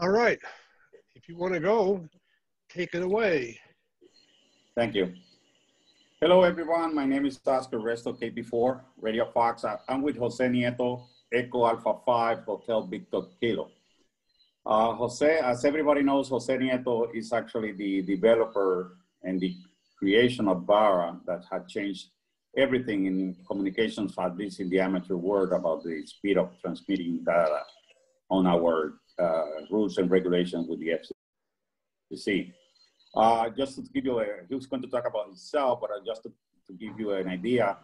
All right. If you want to go, take it away. Thank you. Hello, everyone. My name is Oscar Resto, KP4, Radio Fox. I'm with Jose Nieto, Echo Alpha 5, Hotel Victor Kilo. Jose, as everybody knows, Jose Nieto is actually the developer and the creation of VARA that had changed everything in communications, at least in the amateur world, about the speed of transmitting data on our rules and regulations with the FCC. Just to give you he was going to talk about himself, but just to give you an idea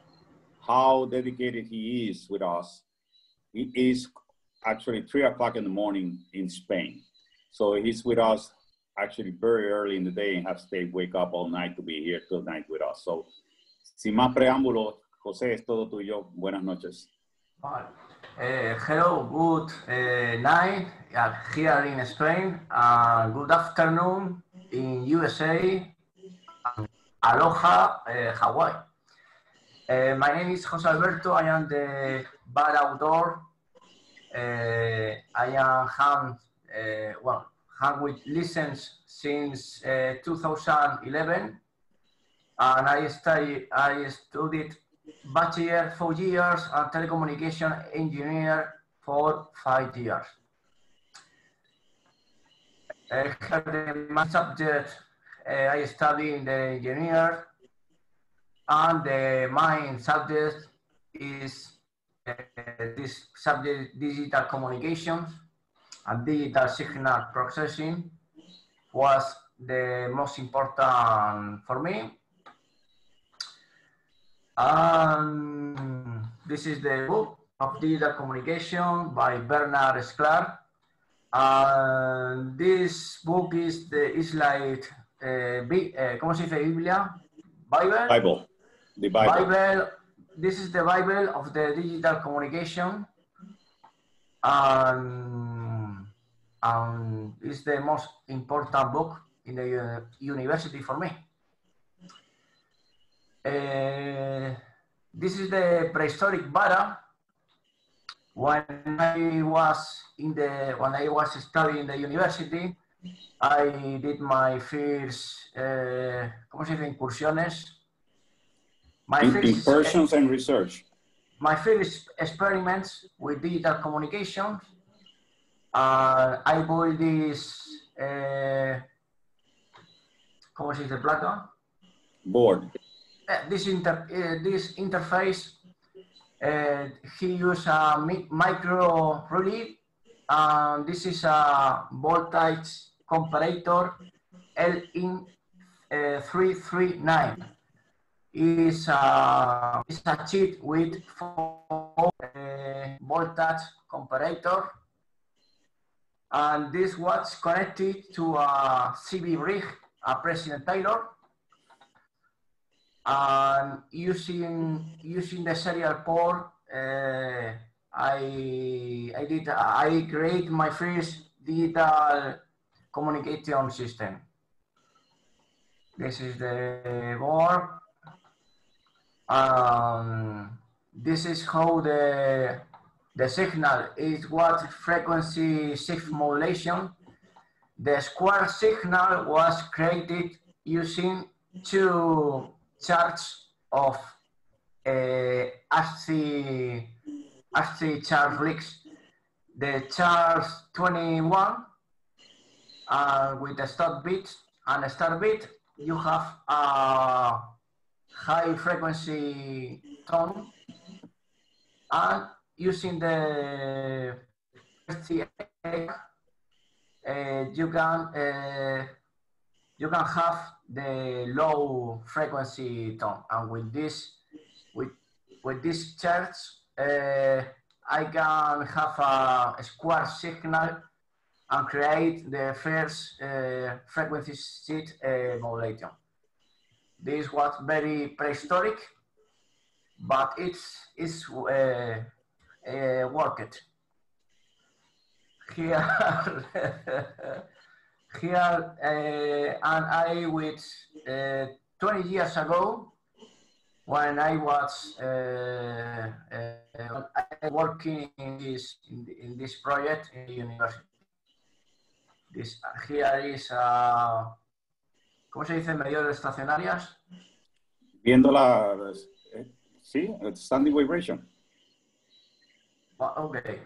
how dedicated he is with us. It is actually 3 o'clock in the morning in Spain. So he's with us actually very early in the day and has to wake up all night to be here tonight with us. So, sin más preámbulos, José, es todo tuyo. Buenas noches. Hello, good night here in Spain. Good afternoon in USA. Aloha, Hawaii. My name is Jose Alberto. I am the VARA outdoor. I am hand with license since 2011, and I studied bachelor 4 years and telecommunication engineer for 5 years. My subject I study in the engineer, and the main subject is this subject, digital communications and digital signal processing, was the most important for me. This is the book of digital communication by Bernard Sklar. This book is like ¿cómo se dice Biblia? Bible. The Bible. This is the Bible of the digital communication, and it's the most important book in the university for me. This is the prehistoric VARA. When I was studying in the university, I did my first ¿cómo se dice? Incursiones. Incursions and research. My first experiments with digital communications. I built this ¿cómo se dice placa? Board. This interface. He used a micro relay, and this is a voltage comparator LIN339. Is a chip with 4 voltage comparator, and this was connected to a CB rig, a President Taylor, and using the serial port, I create my first digital communication system. This is the board. This is how the signal is, what frequency shift modulation. The square signal was created using 2 charts of AC charge rigs. The charge 21 with the stop bit and a start bit, you have a high frequency tone, and using the you can have the low frequency tone, and with this charts I can have a square signal and create the first frequency shift modulation. This was very prehistoric, but it's worked. Here, and I with 20 years ago, when I was working in this project in the university. This here is ¿cómo se dice? Medidores estacionarias. Viendo la, sí, standing vibration. Okay.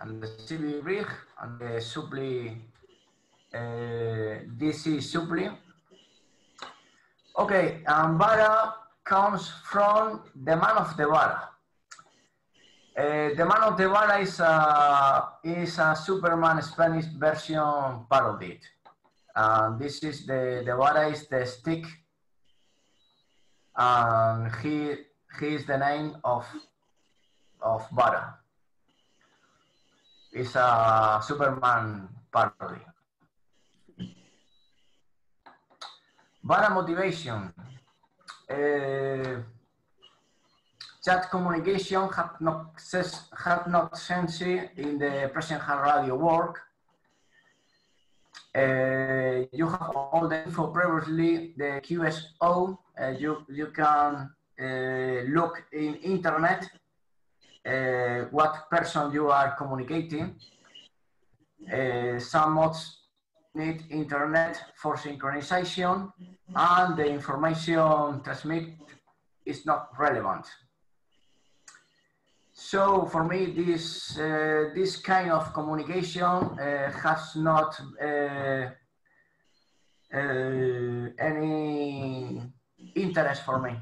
And the CB rig and the supply DC supply. Okay, and VARA comes from the man of the VARA. The man of the VARA is a Superman Spanish version parodied. And this is the VARA is the stick, and he is the name of VARA. It's a Superman parody. VARA motivation. Chat communication had not sense in the present hard radio work. You have all the info previously, the QSO. You can look in internet what person you are communicating. Some modes need internet for synchronization, and the information transmit is not relevant. So for me, this kind of communication has not any interest for me.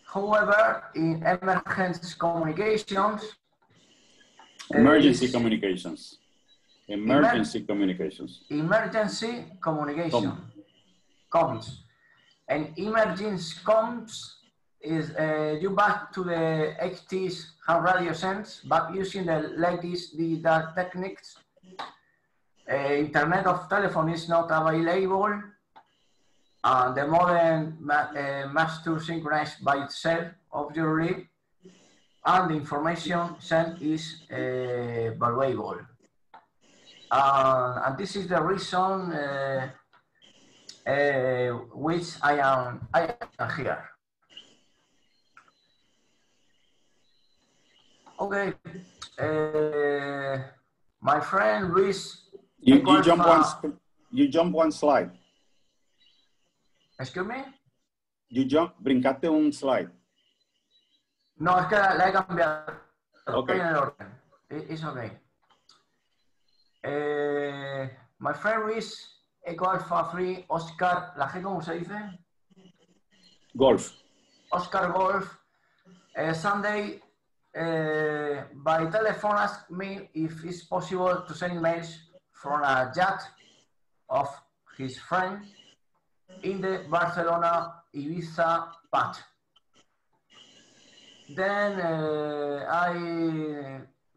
However, in emergency communications, Emergency communication. comms. And emergency comms is you back to the 80s hard radio sense, but using the latest digital techniques. Internet of telephone is not available, and the modem must to synchronize by itself, obviously, and the information sent is valuable. And this is the reason which I am here. Okay, my friend Luis. You jump one slide. Excuse me? Brincaste un slide. No, es que la he cambiado. Okay. Estoy en el orden. It's okay. My friend Luis, Echo Alpha 3, Oscar, ¿la G cómo se dice? Golf. Oscar Golf. Sunday, by telephone asked me if it's possible to send emails from a chat of his friend in the Barcelona Ibiza path. Then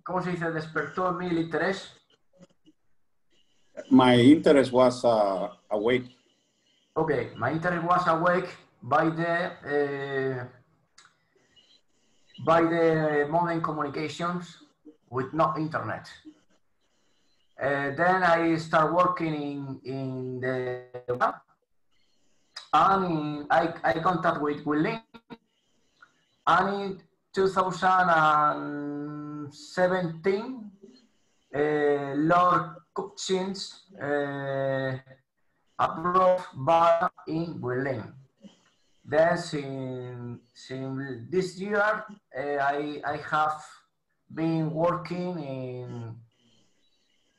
¿cómo se dice? Despertó mi interés. My interest was awake. Okay, my interest was awake by the modern communications with no internet. Then I start working in the web, and I contact with Winlink, and in 2017, Lord Cookchins approved VARA in Winlink. Then since this year, I have been working in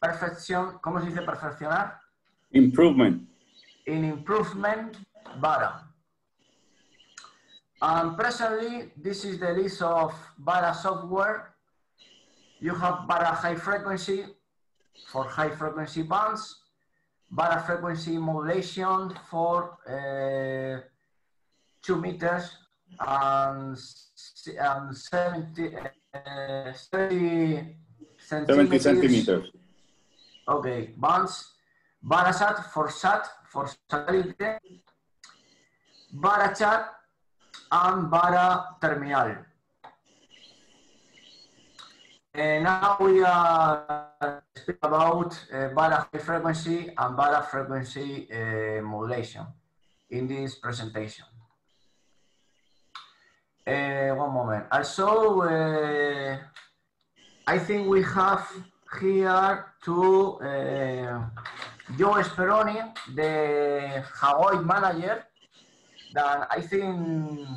perfección, ¿cómo se dice perfeccionar? Improvement. In improvement VARA. And presently, this is the list of VARA software. You have VARA high frequency for high frequency bands, VARA frequency modulation for 2 meters and 70 centimeters. Okay, bands, VARASAT for satellite, VARAChat, and VARA terminal. And now we are speaking about VARA high frequency and VARA frequency modulation in this presentation. One moment. Also, I think we have here to Joe Speroni, the Hawaii manager, that I think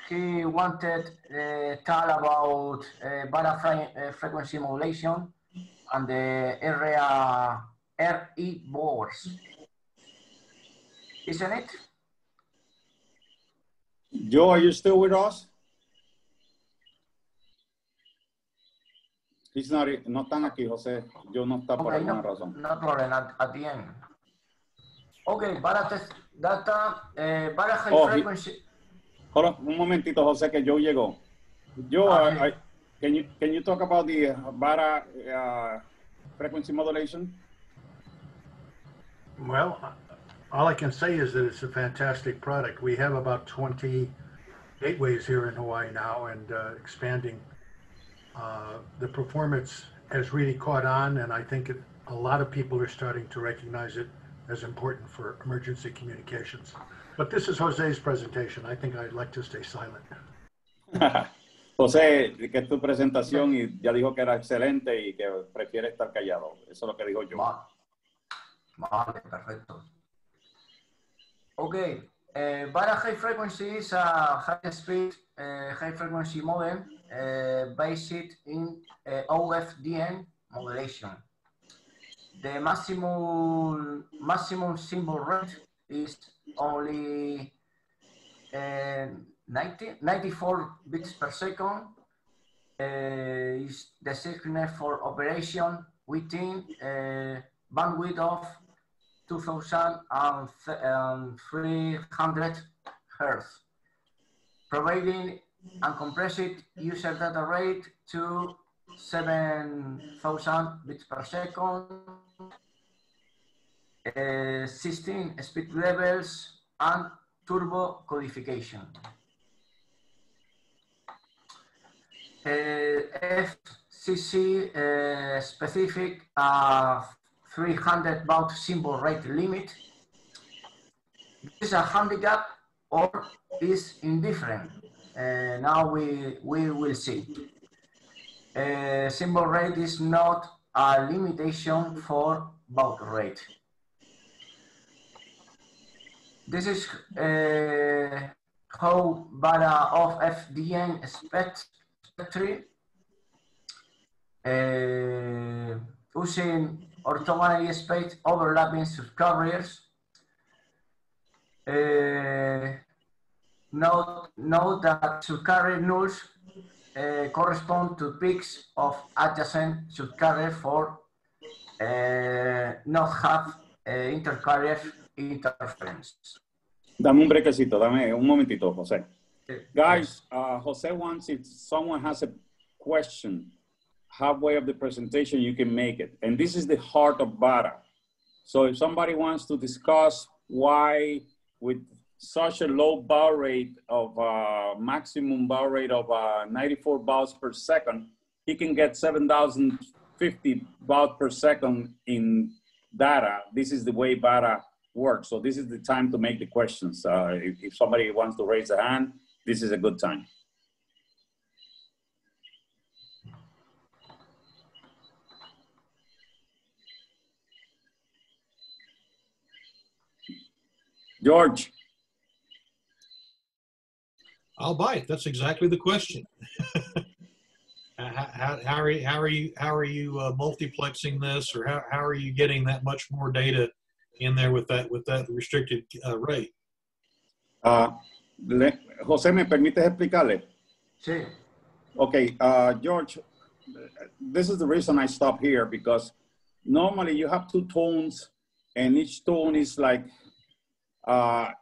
he wanted to tell about VARA frequency modulation and the area RE boards. Isn't it? Joe, are you still with us? He's not, no están aquí, José. Joe no está por alguna razón. No problem, at the end. Okay, VARA test data, VARA high frequency. Hold on, un momentito, José, que Joe llegó. Joe, can you talk about the VARA frequency modulation? Well, all I can say is that it's a fantastic product. We have about 20 gateways here in Hawaii now, and expanding. The performance has really caught on, and I think a lot of people are starting to recognize it as important for emergency communications. But this is Jose's presentation. I think I'd like to stay silent. José, que es tu presentación y ya dijo que era excelente y que prefiere estar callado. Eso es lo que dijo yo. Vale, perfecto. Okay, VARA high frequency is a high speed, high frequency modem based in OFDM modulation. The maximum symbol rate is only 94 bits per second. Is the signal for operation within bandwidth of 2,300 Hertz, providing uncompressed user data rate to 7,000 bits per second, 16 speed levels, and turbo codification. FCC specific 300 baud symbol rate limit. Is a handicap or is indifferent? Now we will see. Symbol rate is not a limitation for baud rate. This is how VARA of FDN spectrum using orthogonally spaced overlapping subcarriers. Note that subcarrier nulls correspond to peaks of adjacent subcarrier for not have intercarrier interference. Dame un brequecito, dame un momentito, José. Guys, José wants, if someone has a question halfway of the presentation, you can make it. And this is the heart of VARA. So if somebody wants to discuss why with such a low baud rate of maximum baud rate of 94 bauds per second, he can get 7,050 bauds per second in data. This is the way VARA works. So this is the time to make the questions. If somebody wants to raise a hand, this is a good time. George. I'll bite. That's exactly the question. How are you multiplexing this, or how are you getting that much more data in there with that restricted rate? José, ¿me permites explicarle? Sí. Okay, George, this is the reason I stop here, because normally you have two tones and each tone is like,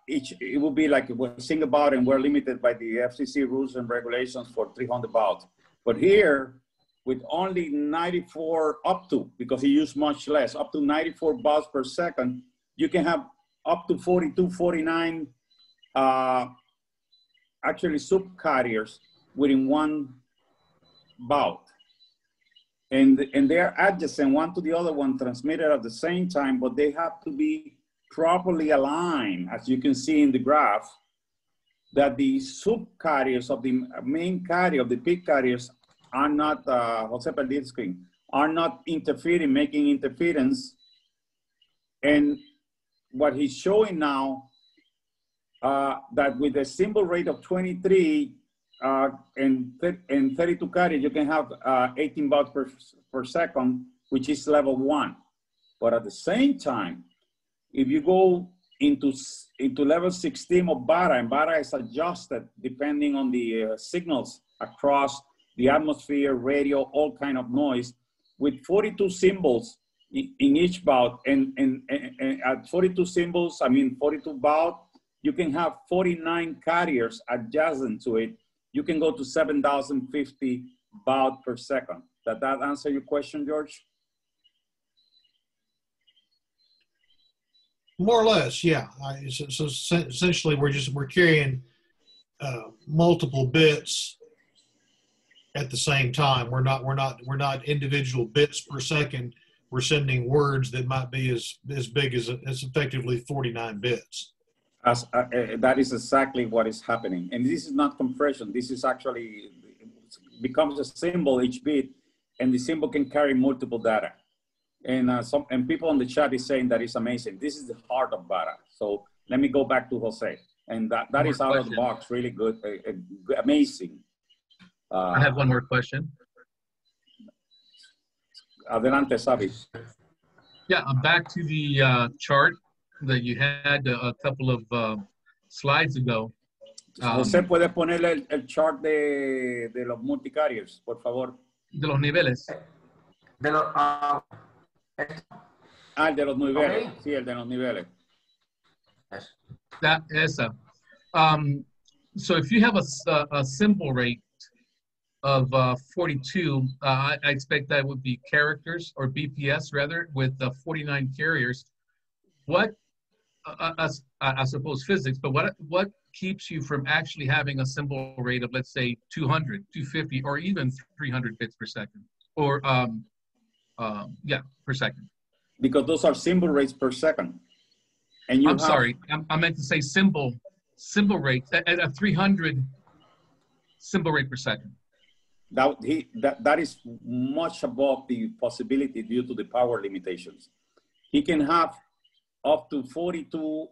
it will be like we're sing about and we're limited by the FCC rules and regulations for 300 bauds. But here, with only 94 up to, because he used much less, up to 94 bauds per second, you can have up to 42, 49 actually subcarriers within one baud. And they're adjacent one to the other one, transmitted at the same time, but they have to be properly aligned, as you can see in the graph, that the subcarriers of the main carrier, of the peak carriers, are not, Jose perdí el screen, are not interfering, making interference. And what he's showing now, that with a symbol rate of 23 and 32 carriers, you can have 18 baud per second, which is level 1. But at the same time, if you go into level 16 of VARA, and VARA is adjusted depending on the signals across the atmosphere, radio, all kind of noise, with 42 symbols in each baud, and at 42 symbols, I mean 42 baud, you can have 49 carriers adjacent to it. You can go to 7,050 baud per second. Does that answer your question, George? More or less, yeah. So essentially, we're carrying multiple bits at the same time. We're not individual bits per second. We're sending words that might be as big as effectively 49 bits. That is exactly what is happening. And this is not compression. This is actually becomes a symbol each bit, and the symbol can carry multiple data. And people on the chat is saying that it's amazing. This is the heart of VARA. So let me go back to Jose. And that is out of the box, really good, amazing. I have one more question. Adelante, Sabi. Yeah, back to the chart that you had a couple of slides ago. Jose, ¿puedes ponerle el chart de los multicarriers, por favor? De los niveles. De los, el de los niveles. Okay. Sí, el de los niveles. Yes. That is so if you have a symbol rate of 42, I expect that would be characters, or BPS rather, with 49 carriers. What, I suppose physics, but what keeps you from actually having a symbol rate of, let's say, 200, 250, or even 300 bits per second? Or, yeah, per second. Because those are symbol rates per second. And you I'm sorry, I meant to say symbol rate at a 300 symbol rate per second. That is much above the possibility due to the power limitations. He can have up to 42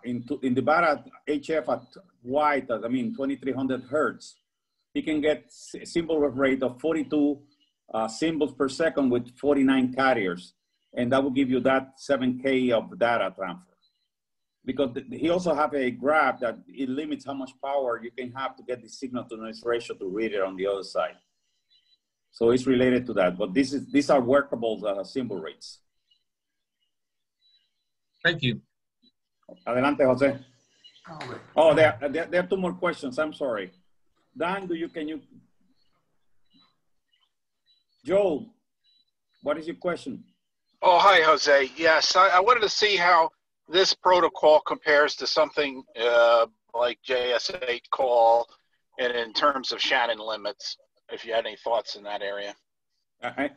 in the VARA HF at wide, I mean 2300 hertz. He can get a symbol rate of 42 symbols per second with 49 carriers, and that will give you that 7K of data transfer. Because he also have a graph that it limits how much power you can have to get the signal to noise ratio to read it on the other side. So it's related to that, but these are workable symbol rates. Thank you. Adelante, Jose. Oh, there are two more questions. I'm sorry. Dan, can you? Joe, what is your question? Oh, hi, Jose. Yes, I wanted to see how this protocol compares to something like JS8 call, and in terms of Shannon limits, if you had any thoughts in that area.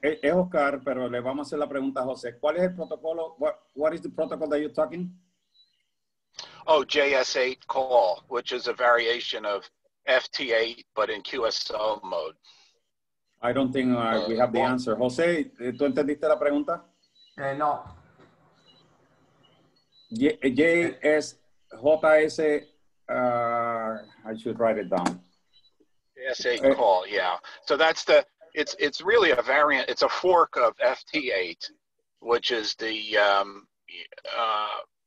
Es Oscar, pero le vamos a hacer la pregunta a José. ¿Cuál es el protocolo? What is the protocol that you're talking? Oh, JS8 call, which is a variation of FT8, but in QSO mode. I don't think we have the answer. José, ¿tú entendiste la pregunta? No. JS, I should write it down. JS8 call, yeah. So that's it's really a variant. It's a fork of FT8, which is the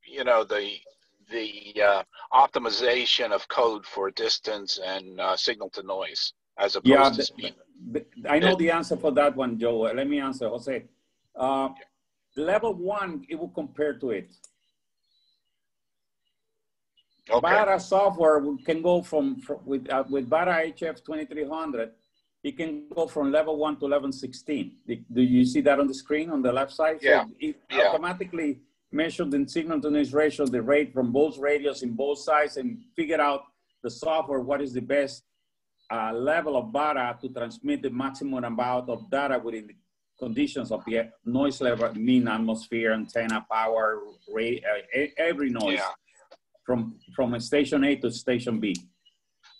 you know, the optimization of code for distance and signal to noise as opposed to speed. I know the answer for that one, Joe. Let me answer, Jose. Level 1, it will compare to it. Okay. VARA software can go with VARA HF 2300, it can go from level 1 to level 16. Do you see that on the screen on the left side? Yeah. So it automatically measured the signal to noise ratio, the rate from both radios in both sides, and figure out the software what is the best level of VARA to transmit the maximum amount of data within the conditions of the noise level, mean atmosphere, antenna, power, every noise. Yeah. From station A to station B.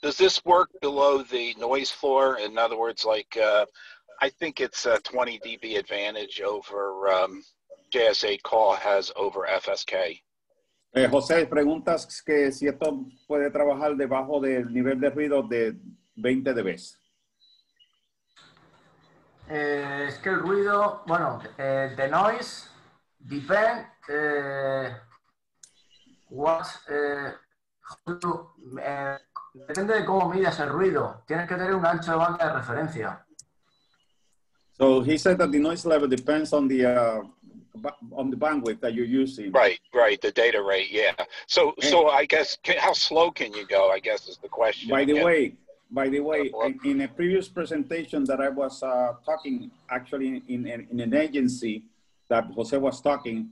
Does this work below the noise floor? In other words, like I think it's a 20 dB advantage over JS8 call has over FSK. José, preguntas que si esto puede trabajar debajo del nivel de ruido de 20 dB. Es que el ruido, bueno, the noise depend depende de cómo midas el ruido. Tienes que tener un ancho de banda de referencia. So he said that the noise level depends on the bandwidth that you're using. Right, the data rate, yeah. So I guess, how slow can you go, I guess is the question. By the way, in a previous presentation that I was talking, actually in an agency that Jose was talking,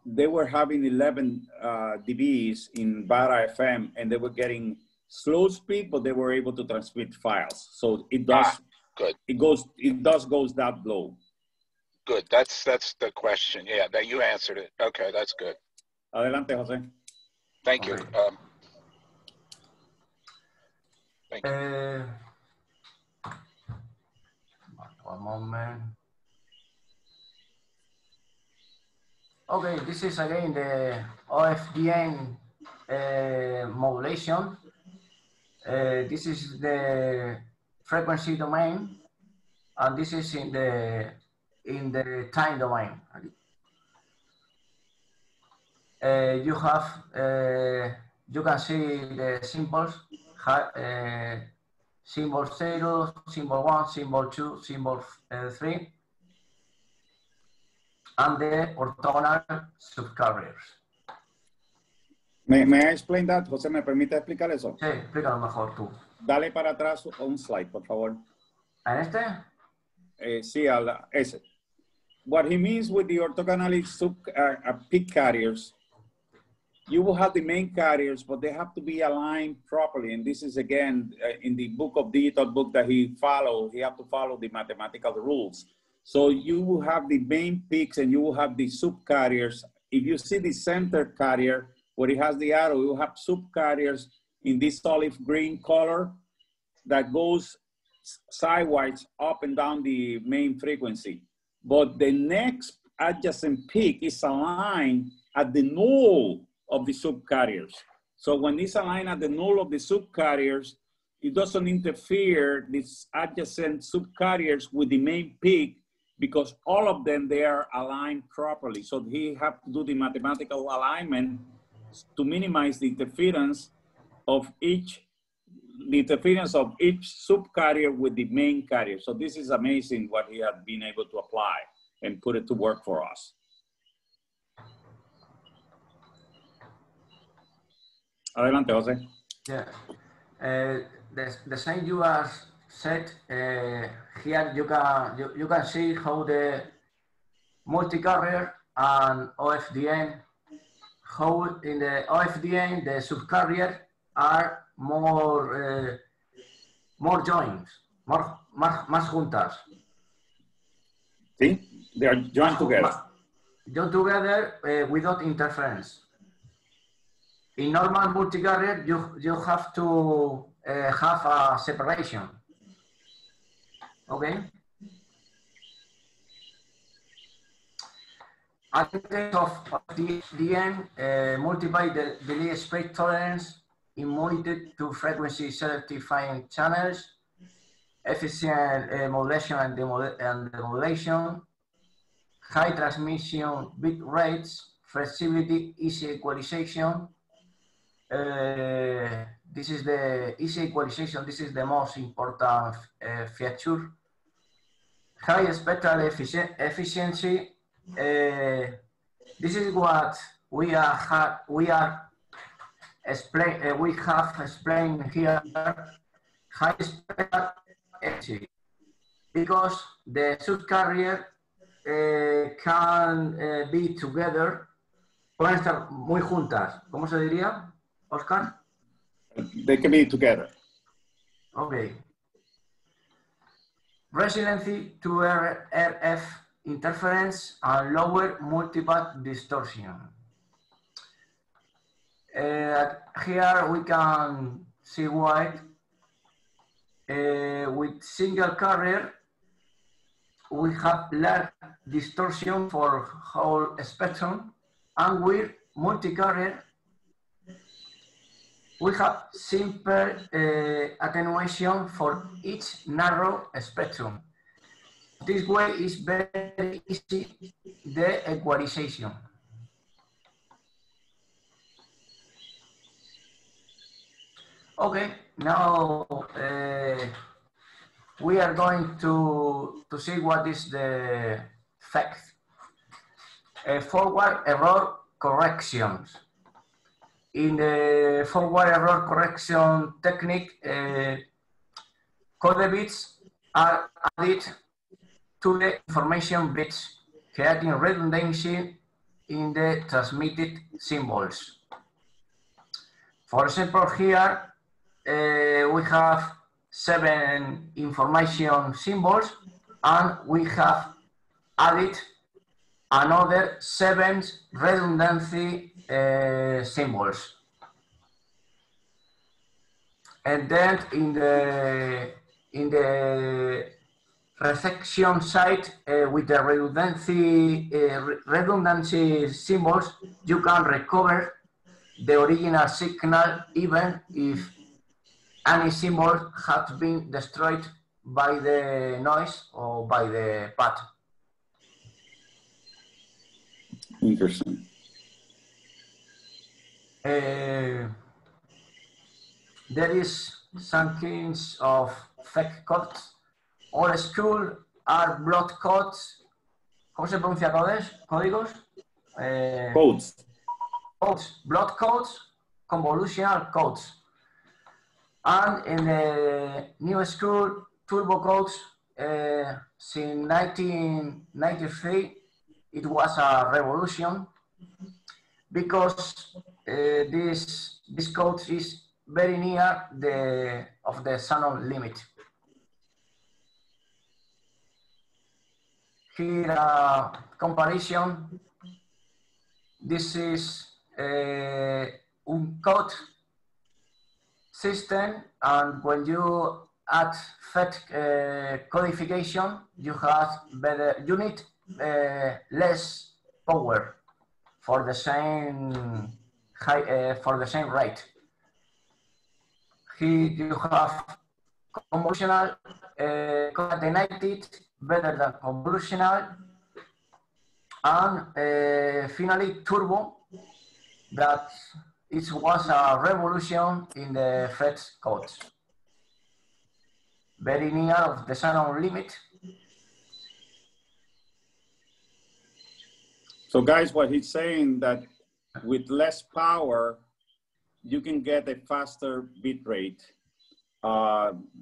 they were having 11 dBs in VARA FM, and they were getting slow speed, but they were able to transmit files. So it does, good. It does goes that low. Good, that's the question. Yeah, that you answered it. Okay, that's good. Adelante, Jose. Thank you. Okay. Thank you. One moment. Okay, this is again the OFDM modulation. This is the frequency domain, and this is in the time domain. You have you can see the symbols. Symbol 0, symbol 1, symbol 2, symbol 3, and the orthogonal subcarriers. May I explain that? José, ¿me permite explicar eso? Sí, explícalo mejor tú. Dale para atrás un slide, por favor. ¿En este? Sí, ese. What he means with the orthogonal peak carriers, you will have the main carriers, but they have to be aligned properly. And this is, again, in the book of digital book that he followed, he have to follow the mathematical rules. So you will have the main peaks and you will have the subcarriers. If you see the center carrier, where it has the arrow, you have subcarriers in this olive green color that goes sideways up and down the main frequency. But the next adjacent peak is aligned at the null of the subcarriers. So when it's aligned at the null of the subcarriers, it doesn't interfere these adjacent subcarriers with the main peak because all of them, they are aligned properly. So he have to do the mathematical alignment to minimize the interference of each subcarrier with the main carrier. So this is amazing what he had been able to apply and put it to work for us. Adelante, Jose. Yeah. The same you have said, here you can see how the multi-carrier and OFDM, how in the OFDM the subcarrier are more joined, más juntas. See, they are joined together. Joined together without interference. In normal multi-carrier, you have to have a separation. Okay. Advantage of the DN multiply the delay space tolerance immunity to frequency selectiving channels, efficient modulation and demodulation, high transmission bit rates, flexibility, easy equalization. This is the easy equalization. This is the most important feature. High spectral efficiency. This is what we have explained here. High spectral efficiency, because the subcarrier can be together. Pueden estar muy juntas. ¿Cómo se diría, Oscar? They can be together. Okay. Resiliency to RF interference and lower multipath distortion. Here we can see why with single carrier, we have large distortion for whole spectrum, and with multi-carrier, we have simple attenuation for each narrow spectrum. This way is very easy, the equalization. Okay, now we are going to see what is the fact. Forward error corrections. In the forward error correction technique, code bits are added to the information bits, creating redundancy in the transmitted symbols. For example, here we have 7 information symbols, and we have added another 7 redundancy symbols. And then in the resection side, with the redundancy symbols, you can recover the original signal even if any symbol has been destroyed by the noise or by the path. Interesting. There is some kinds of fake codes. Old school are blood codes. ¿Cómo se pronuncia codes? ¿Códigos? Codes. Codes. Blood codes, convolutional codes. And in the new school, turbo codes, since 1993, it was a revolution because this code is very near the Shannon limit. Here a comparison. This is a code system, and when you add FET codification, you have better. You need less power for the same rate. Here you have convolutional, concatenated, better than convolutional, and finally turbo, that it was a revolution in the FET codes. Very near of the Shannon limit. So guys, what he's saying that with less power, you can get a faster bit rate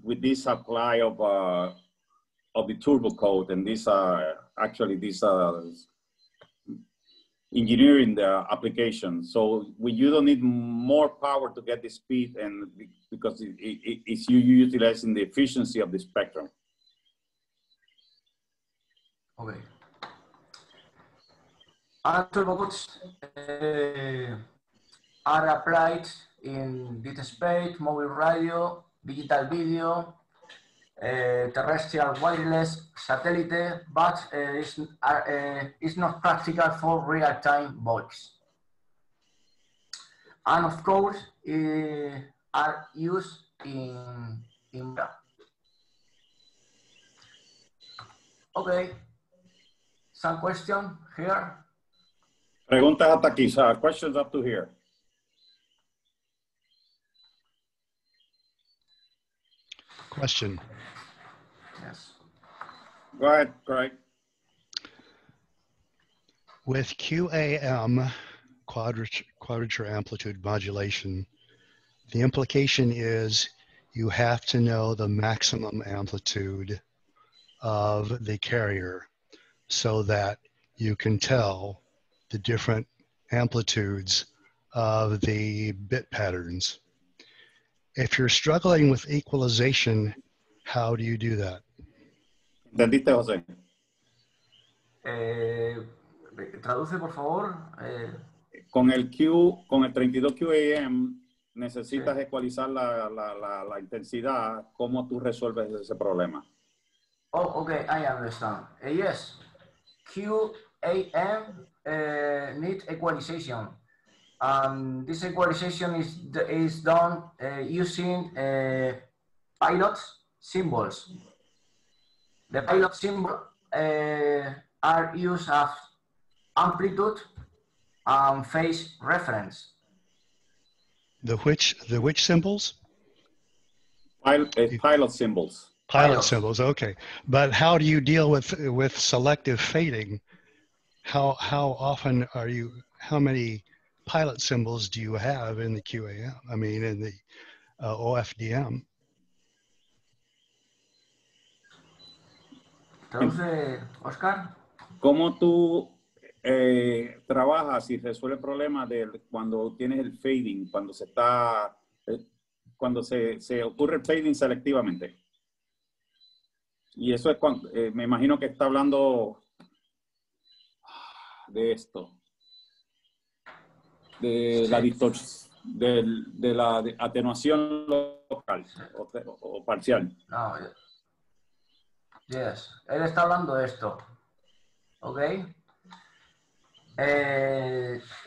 with this apply of the turbo code, and this actually this engineering the application. So you don't need more power to get the speed, and because it's you utilizing the efficiency of the spectrum. Okay. And turbo codes are applied in bit space, mobile radio, digital video, terrestrial wireless, satellite, but it's not practical for real-time voice. And of course, are used in VARA. Okay, some question here? Preguntas hasta aquí, questions up to here. Question. Yes. Go ahead, Craig. With QAM, quadrature amplitude modulation, the implication is you have to know the maximum amplitude of the carrier so that you can tell the different amplitudes of the bit patterns. If you're struggling with equalization, how do you do that? ¿Entendiste, José? Traduce, por favor. Con el 32 QAM necesitas ecualizar la intensidad, ¿cómo tú resuelves ese problema? Oh, okay, I understand. Yes, QAM needs equalization. This equalization is done using pilot symbols. The pilot symbols are used as amplitude and phase reference. The which symbols? Pilot symbols. Pilot symbols, okay. But how do you deal with selective fading? How often how many pilot symbols do you have in the QAM? I mean, in the OFDM? Entonces, Oscar. ¿Cómo tú trabajas y resuelves el problema de cuando tienes el fading, cuando se ocurre el fading selectivamente? Y eso es cuando, me imagino que está hablando de esto, de la distorsión, de la atenuación local o parcial. No, yes, él está hablando de esto. Okay.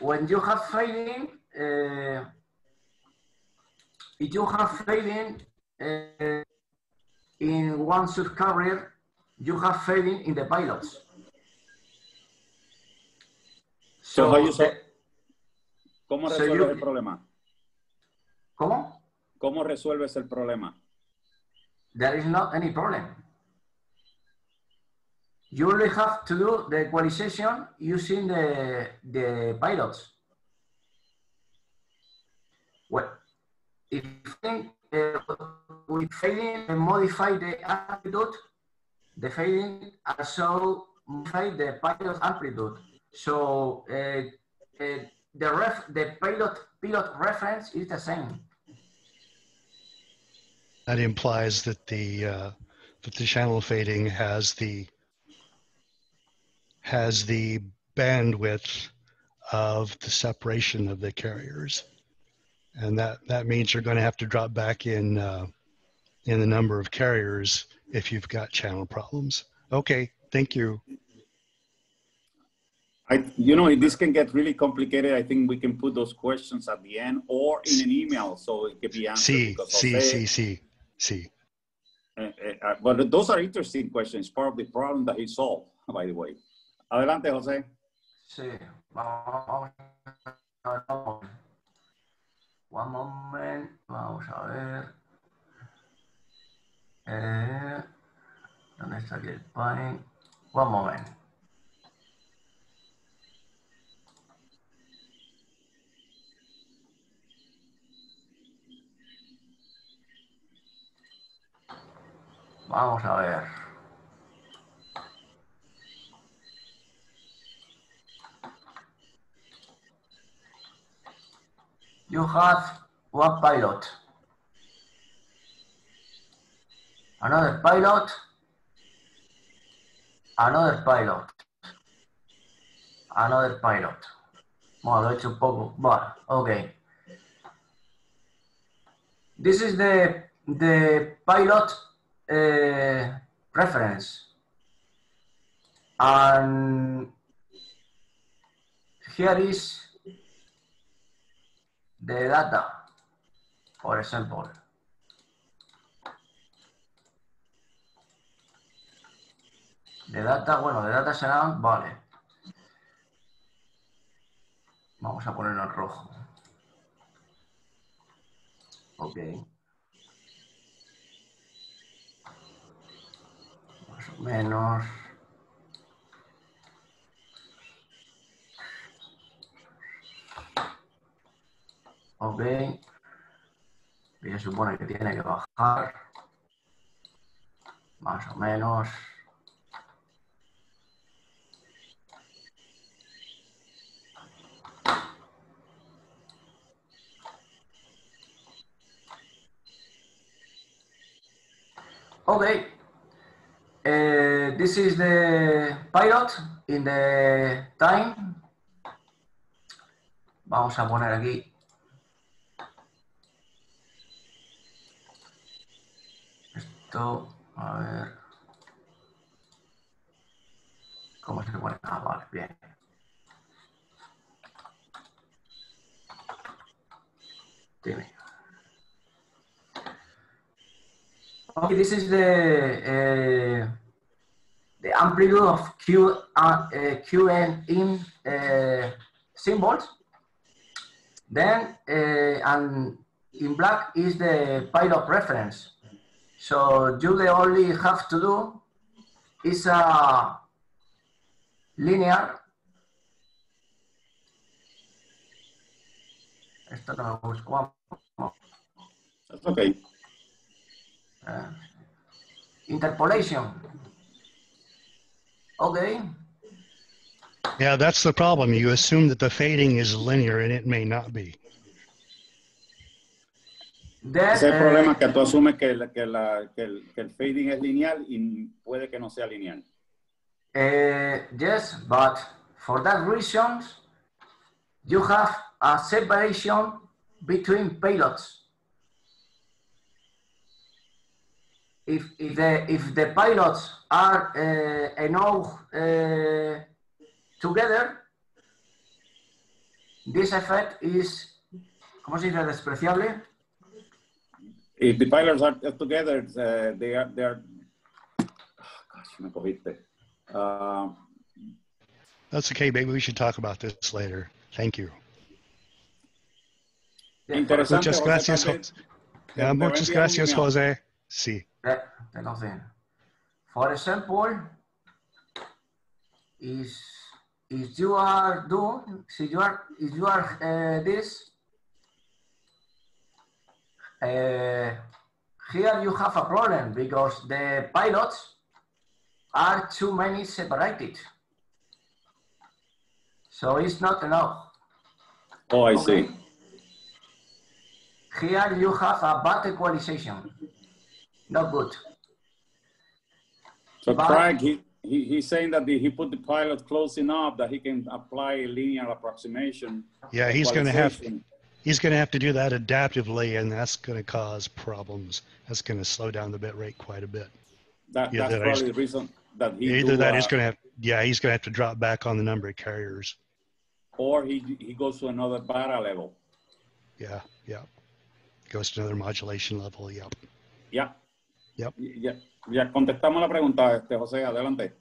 When you have fading, if you have fading in one subcarrier, you have fading in the pilots. So ¿cómo resuelves el problema? ¿Cómo? ¿Cómo resuelves el problema? There is not any problem. You only have to do the equalization using the pilots. Well, if with fading and modify the amplitude, the fading also modify the pilot amplitude. So the pilot reference is the same. That implies that the channel fading has the bandwidth of the separation of the carriers, and that means you're going to have to drop back in the number of carriers if you've got channel problems. Okay, thank you. This can get really complicated. I think we can put those questions at the end or in an email so it can be answered. See. But those are interesting questions, part of the problem that he solved, by the way. Adelante, José. Sí, vamos a ver. One moment, vamos a ver. ¿Dónde está aquí el pane? One moment. Vamos a ver. You have one pilot, another pilot, another pilot, another pilot. Bueno, lo he hecho un poco. Vale, okay. This is the pilot reference, and here is the data, for example. De data serán, vale. Vamos a ponerlo en rojo. Ok. Más o menos. Ok. Y se supone que tiene que bajar. Más o menos. Okay, this is the pilot in the time. Vamos a poner aquí Esto, a ver. ¿Cómo se pone? Ah, vale, bien. Dime. Okay, this is the amplitude of Q and in symbols. Then, and in black is the pilot reference. So you only have to do is a linear. Esto no me busco. That's okay. Interpolation. Okay. Yeah, that's the problem. You assume that the fading is linear and it may not be. Then, Ese es el problema, que tú asumes que el fading es lineal y puede que no sea lineal. yes, but for that reason, you have a separation between payloads. If the pilots are enough together, this effect is, ¿cómo se dice? Despreciable. If the pilots are together, they are. Oh, gosh, me cogiste. That's okay. Maybe we should talk about this later. Thank you. Interesante, Muchas gracias. Muchas gracias, Jose. Sí. For example, if you are doing, if you are this, here you have a problem because the pilots are too many separated. So it's not enough. Oh, I see. Here you have a bad equalization. Not good. So Craig, he's saying that he put the pilot close enough that he can apply a linear approximation. Yeah, he's going to have to do that adaptively, and that's going to cause problems. That's going to slow down the bit rate quite a bit. That's probably the reason that he he's going to have to drop back on the number of carriers. Or he goes to another VARA level. Yeah. Goes to another modulation level. Yep. Ya contestamos la pregunta, José, adelante.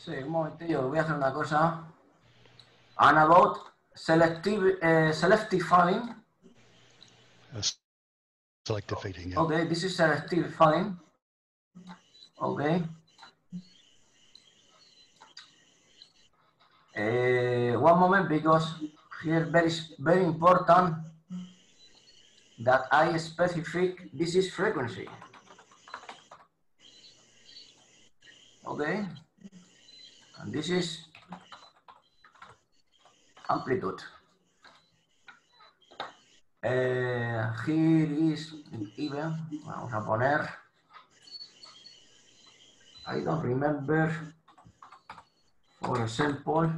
Sí, un momentillo, voy a hacer una cosa. And about selective fading. Selective fading. Yeah. Okay, this is selective fading. Okay. One moment, because here very important that I specify this is frequency. Okay, and this is amplitude. Here is even. Vamos a poner. I don't remember. For example,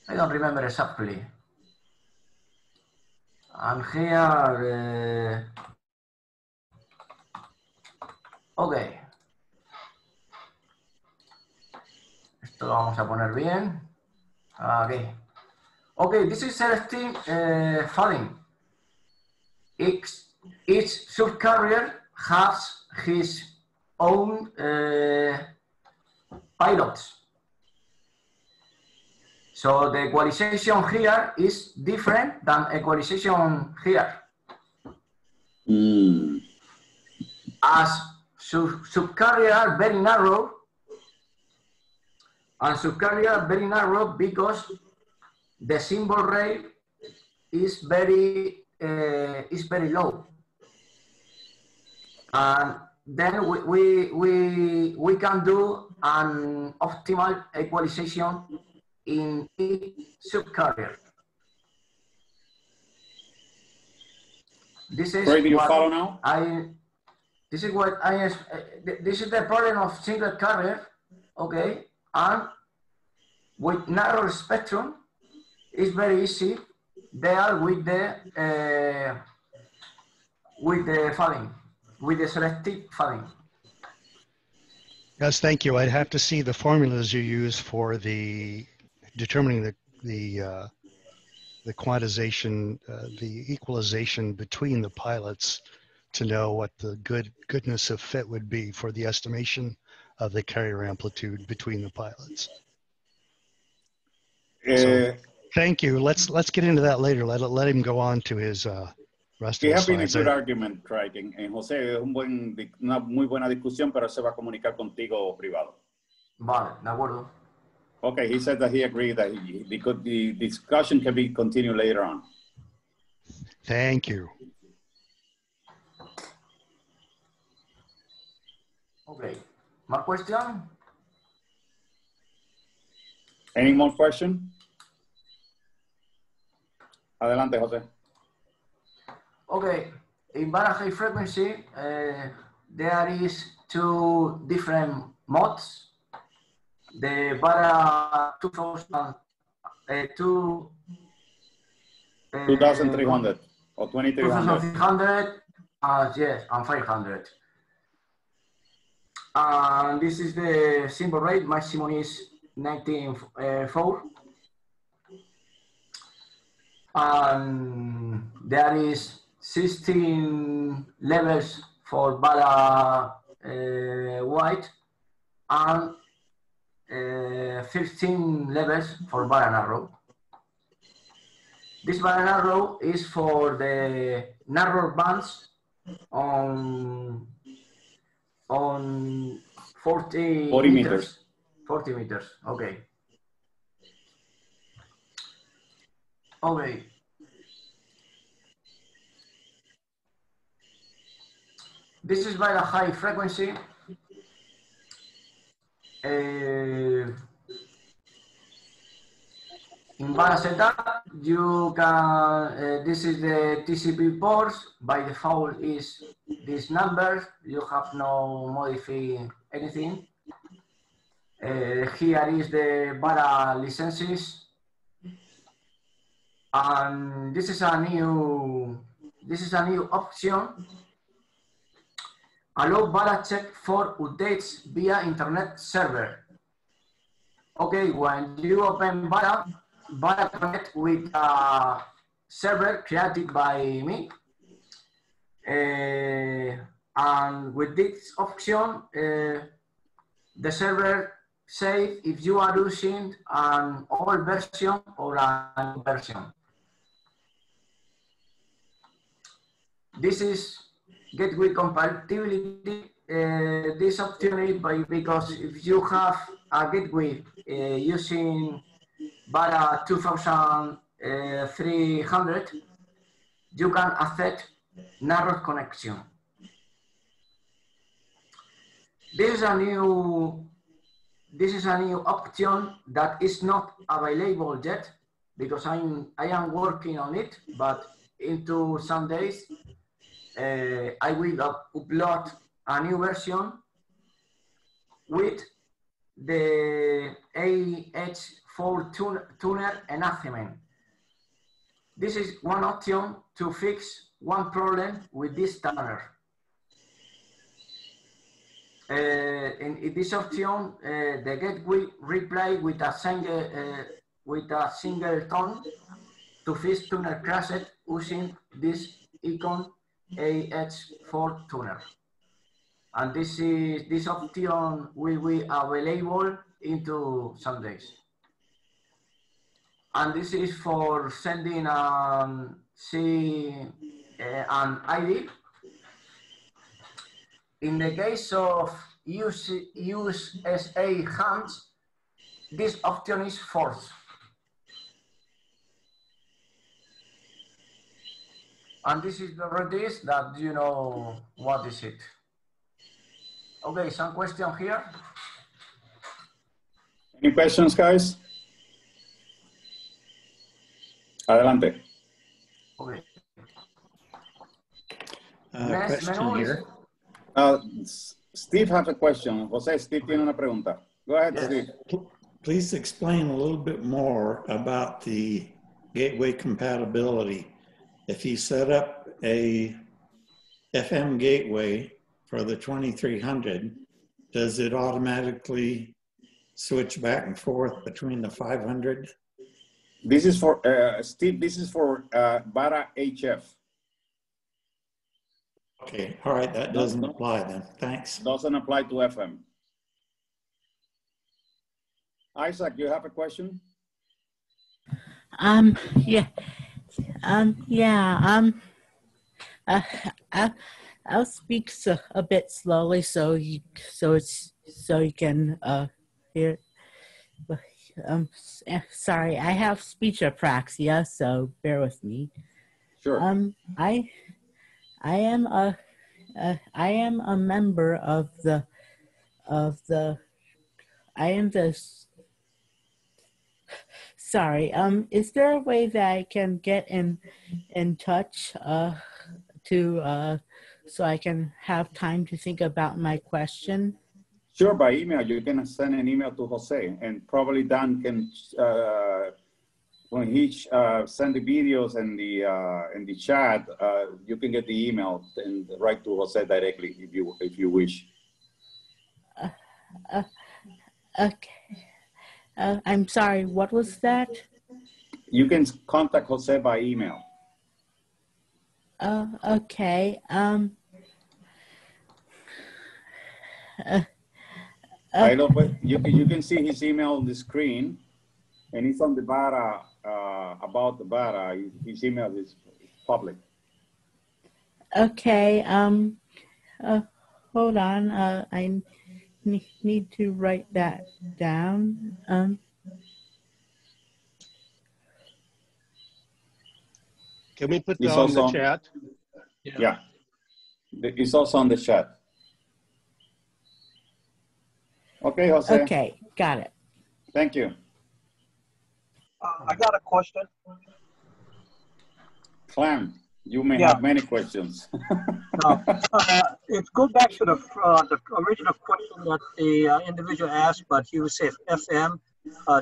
I don't remember exactly. And here, okay. Esto lo vamos a poner bien. Okay. Okay, this is selective fading. Each subcarrier has his own pilots. So the equalization here is different than equalization here. As subcarrier are very narrow, and subcarrier are very narrow because the symbol rate is very low, and then we can do an optimal equalization in each subcarrier. This is Ray, do you follow now? This is the problem of single carrier, okay, and with narrow spectrum, it's very easy there with the fading. with the selective fading. Yes, thank you. I'd have to see the formulas you use for the determining the quantization, the equalization between the pilots to know what the goodness of fit would be for the estimation of the carrier amplitude between the pilots. So, thank you. Let's get into that later. Let him go on to his rest of the slides. Been a good argument, right? En José es una muy buena discusión, pero se va a comunicar contigo privado. Vale, de acuerdo. Okay, he said that he agreed that the discussion can be continued later on. Thank you. Okay, more question? Any more question? Adelante, José. Okay, in VARA high frequency, there is two different modes. The VARA 2300 or 2300. 2300, yes, and 500. And this is the symbol rate. Maximum is 19.4. And there is 16 levels for VARA wide and 15 levels for VARA narrow. This VARA narrow is for the narrow bands on 40 meters. 40 meters, okay. Okay. This is VARA high frequency. In VARA setup, you can, this is the TCP ports. By default is this number. You have no modify anything. Here is the VARA licenses. And this is a new option. Allow VARA check for updates via internet server. Okay, when you open VARA connect with a server created by me. And with this option, the server says if you are using an old version or a new version. This is gateway compatibility. This option is because if you have a gateway using VARA 2300, you can accept narrow connection. This is a new option that is not available yet because I am working on it, but into some days I will upload a new version with the AH4 tuner enhancement. This is one option to fix one problem with this tuner. In this option, the gateway reply with a single tone to fix tuner crashed using this icon AH4 tuner. And this option will be available into some days. And this is for sending an ID. In the case of USA hands, this option is false. And this is the redis that you know what is it. Okay, some question here. Any questions, guys? Adelante. Okay. Question here. Steve has a question. Jose, Steve tiene una pregunta. Go ahead, yes. Steve. Please explain a little bit more about the gateway compatibility. If you set up a FM gateway for the 2300, does it automatically switch back and forth between the 500? This is for, Steve, this is for VARA HF. Okay, all right, that doesn't apply then. Thanks. Doesn't apply to FM. Isaac, you have a question? Yeah. I'll speak a bit slowly so you can hear. Sorry, I have speech apraxia, so bear with me. Sure. I am a member of the sorry, is there a way that I can get in touch so I can have time to think about my question? Sure, by email. You can send an email to Jose, and probably Dan can, when he send the videos and in the chat, you can get the email and write to Jose directly if you wish. Okay. I'm sorry. What was that? You can contact Jose by email. Okay. I don't, but you can see his email on the screen, and it's on the VARA, about the VARA. His email is public. Okay. Hold on. I need to write that down. Can we put that on the chat? Yeah. It's also on the chat. Okay, Jose. Okay, got it. Thank you. I got a question. Clem, you may have many questions. It goes back to the original question that the individual asked, but he would say FM.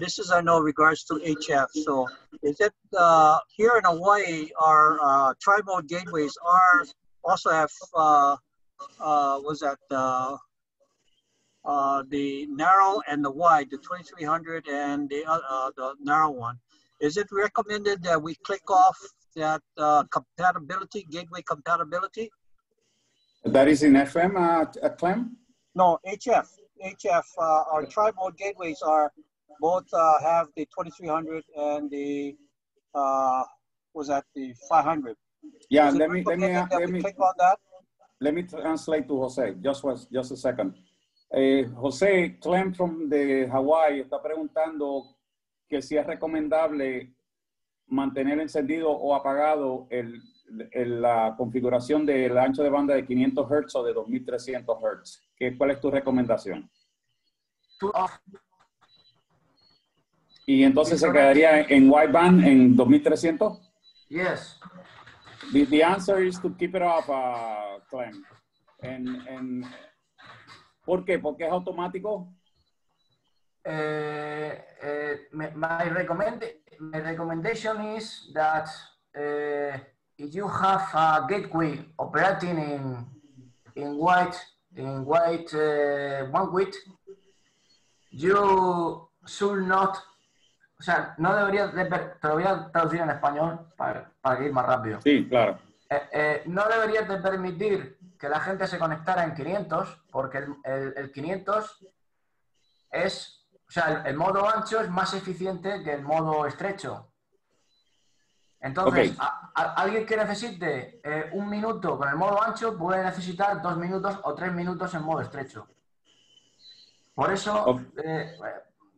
This is, I know, regards to HF. So is it here in Hawaii, our tri-mode gateways also have, the narrow and the wide, the 2300 and the narrow one. Is it recommended that we click off that compatibility, gateway compatibility? That is in FM, Clem? No, HF. Our tri-mode gateways are both have the 2300 and the the 500. Yeah, let me click on that. Let me translate to Jose. Just a second. Jose, Clem from the Hawaii está preguntando que si es recomendable mantener encendido o apagado la configuración del ancho de banda de 500 Hz o de 2300 Hz. ¿Cuál es tu recomendación? ¿Y entonces se quedaría en wideband en 2300? Yes. The answer is to keep it off, Clem. And ¿por qué? ¿Porque es automático? My recommendation is that if you have a gateway operating in white one width, you should not, o sea, no deberías de, te lo voy a traducir en español para ir más rápido. Sí, claro. No deberías de permitir que la gente se conectara en 500, porque el 500 es, o sea, el modo ancho es más eficiente que el modo estrecho. Entonces, okay. Alguien que necesite un minuto con el modo ancho puede necesitar 2 minutos o 3 minutos en modo estrecho. Por eso,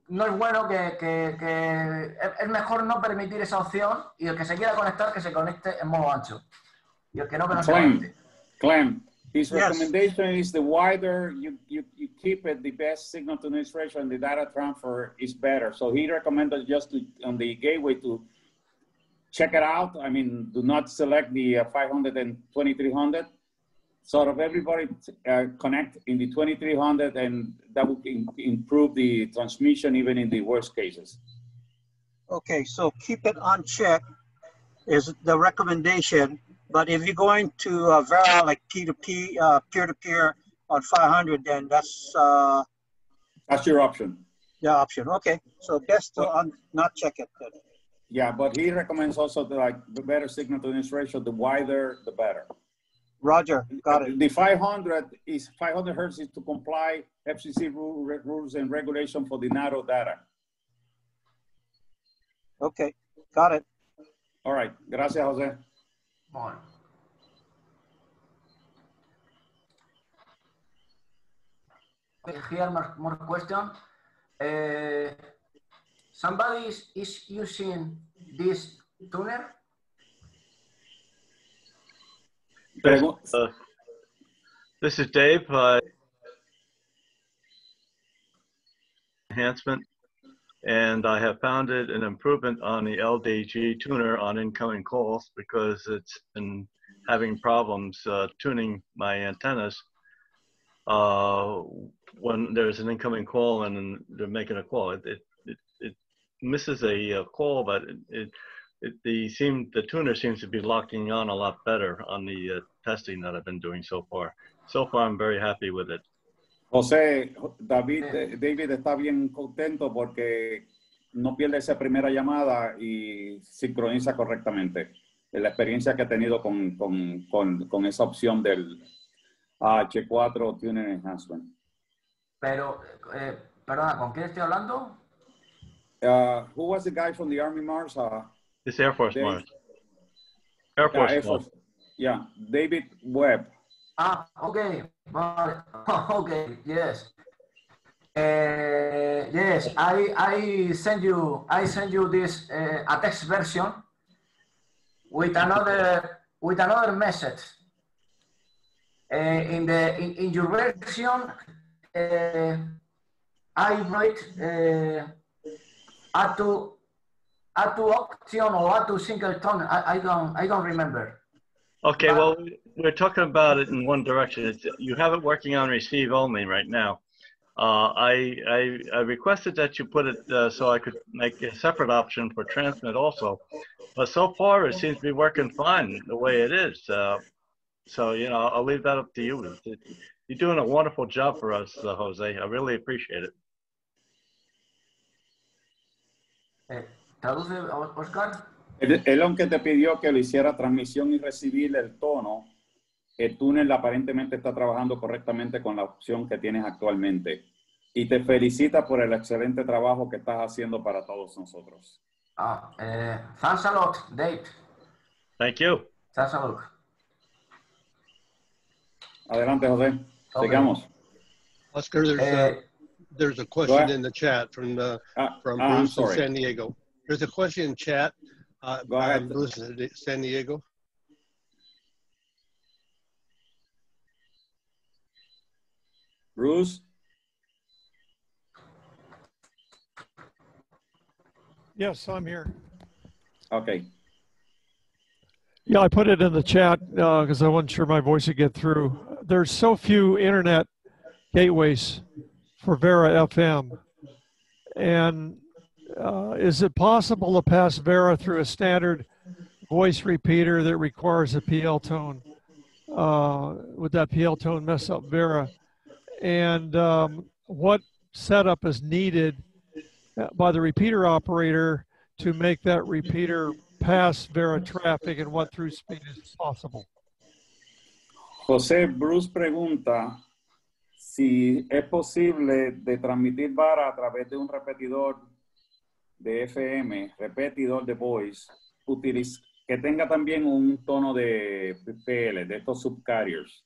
no es bueno es mejor no permitir esa opción, y el que se quiera conectar, que se conecte en modo ancho. Y el que no se conecte. Clem, his recommendation is the wider you keep it, the best signal to noise ratio and the data transfer is better. So he recommended just on the gateway to check it out. I mean, do not select the 500 and 2300. Sort of everybody connect in the 2300, and that would improve the transmission even in the worst cases. Okay, so keep it on check is the recommendation. But if you're going to VARA, like P2P, peer-to-peer on 500, then that's your option. the option. Okay, so best to not check it then. Yeah, but he recommends also the better signal to noise ratio, the wider, the better. Roger, got it. The 500 hertz is to comply FCC rules and regulation for the narrow data. Okay, got it. All right, gracias, Jose. Bueno. Okay, here more question. Somebody is using this tuner? This is Dave. Enhancement, and I have found it an improvement on the LDG tuner on incoming calls because it's been having problems tuning my antennas when there's an incoming call and they're making a call. It misses a call, but the tuner seems to be locking on a lot better on the testing that I've been doing so far. So far, I'm very happy with it. José, David está bien contento porque no pierde esa primera llamada y sincroniza correctamente. La experiencia que ha tenido con esa opción del H4 Tuner Enhancement. Pero, perdona, ¿con quién estoy hablando? Who was the guy from the Army Mars? It's Air Force Mars. Air Force. Yeah, David Webb. Okay. Okay, yes. Yes, I send you this a text version with another message. In your version, I write add to option or add to single tone. I don't remember. Okay, well, we're talking about it in one direction. You have it working on receive only right now. I requested that you put it so I could make a separate option for transmit also. But so far, it seems to be working fine the way it is. So, you know, I'll leave that up to you. You're doing a wonderful job for us, Jose. I really appreciate it. ¿Traduce, Oscar? Él, aunque te pidió que lo hiciera transmisión y recibir el tono, el túnel aparentemente está trabajando correctamente con la opción que tienes actualmente. Y te felicita por el excelente trabajo que estás haciendo para todos nosotros. Thanks a lot, Dave. Thank you. Thanks a lot. Adelante, José. Sigamos. Oscar, there's a question in the chat from Bruce in San Diego. There's a question in chat. Go ahead. Bruce in San Diego. Bruce? Yes, I'm here. Okay. Yeah, I put it in the chat because I wasn't sure my voice would get through. There's so few internet gateways for VARA FM. And is it possible to pass VARA through a standard voice repeater that requires a PL tone? Would that PL tone mess up VARA? And what setup is needed by the repeater operator to make that repeater pass VARA traffic, and what through speed is possible? José, Bruce pregunta si es posible de transmitir VARA a través de un repetidor de FM, repetidor de voice, que tenga también un tono de PL, de estos subcarriers.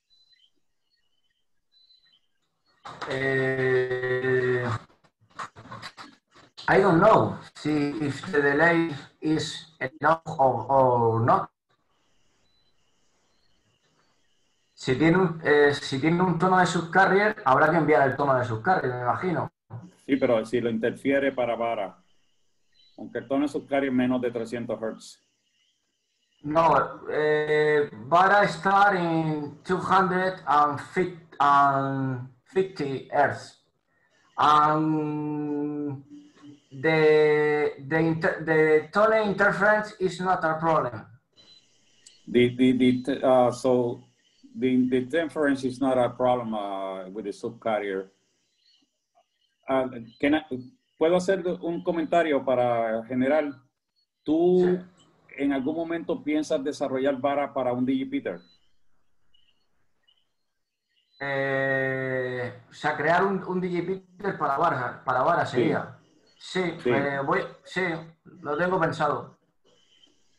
I don't know if the delay is enough or not. Si tiene un tono de subcarrier, habrá que enviar el tono de subcarrier, me imagino. Sí, pero si lo interfiere para VARA, aunque el tono de subcarrier es menos de 300 Hz. No, VARA start in 250 Hz. The tone interference is not a problem. So the interference is not a problem with the subcarrier. ¿Puedo hacer un comentario para general? ¿Tú en algún momento piensas desarrollar VARA para un digipeater? O sea, crear un digipeater para VARA sería. Sí, sí, lo tengo pensado.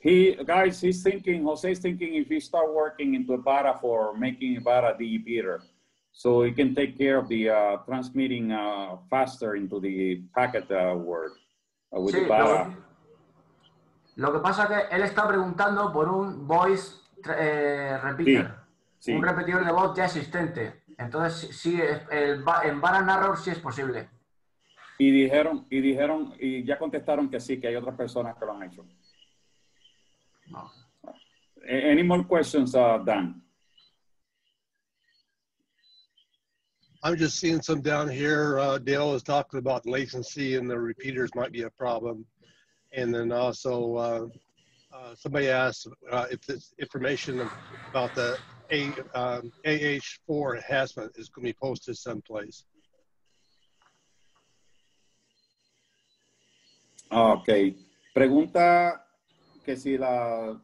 Jose's thinking if he start working into a VARA for making a VARA digipeater, so he can take care of the transmitting faster into the packet word with the VARA. Lo que pasa es que él está preguntando por un voice repeater, un repetidor de voz ya existente. Entonces, sí, en VARA Narrow sí es posible. Y ya contestaron que sí, que hay otras personas que lo han hecho. No. Any more questions, Dan? I'm just seeing some down here. Dale is talking about latency and the repeaters might be a problem. And then also somebody asked if this information about the AH4 enhancement is going to be posted someplace. Ok. Pregunta que si el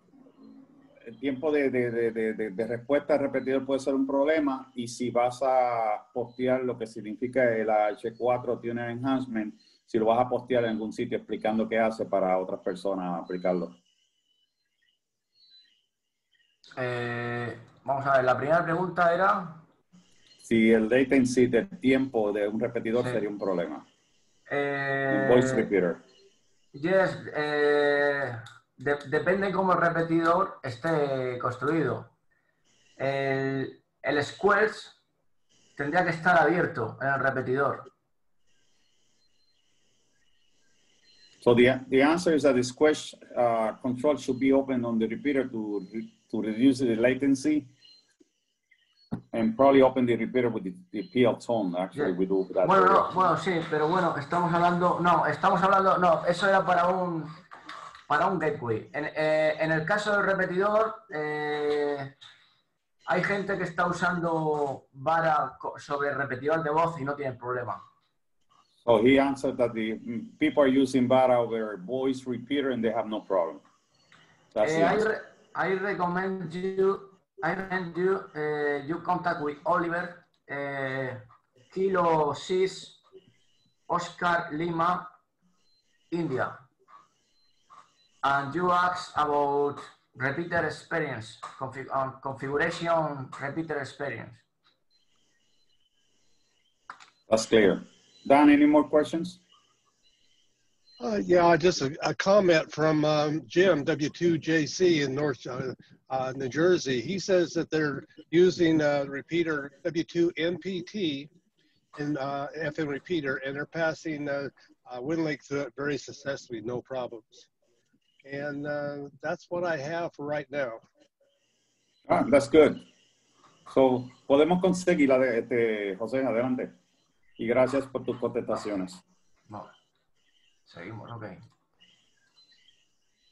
tiempo de respuesta al repetidor puede ser un problema y si vas a postear lo que significa el H4 Tuner Enhancement, si lo vas a postear en algún sitio explicando qué hace para otras personas aplicarlo. Vamos a ver, la primera pregunta era... Si el latency del tiempo de un repetidor sería un problema. Voice repeater. Yes, depende cómo el repetidor esté construido. El squares tendría que estar abierto en el repetidor. So the answer is that the squash control should be open on the repeater to reduce the latency, and probably open the repeater with the PL tone. Actually, we do that. Bueno, sí, pero bueno, estamos hablando, eso era para un gateway. En el caso del repetidor, hay gente que está usando VARA sobre repetidor de voz y no tienen problema. So he answered that the people are using VARA over voice repeater and they have no problem. That's the answer. I recommend you contact with Oliver, Kilo 6, Oscar Lima, India. And you ask about repeater experience, configuration repeater experience. That's clear. Dan, any more questions? Yeah, just a comment from Jim, W2JC in North New Jersey. He says that they're using repeater W2MPT in FM repeater, and they're passing Winlink through it very successfully, no problems. And that's what I have for right now. That's good. So, podemos conseguir la de José, adelante. Y gracias por tus contestaciones. No. Seguimos, ok.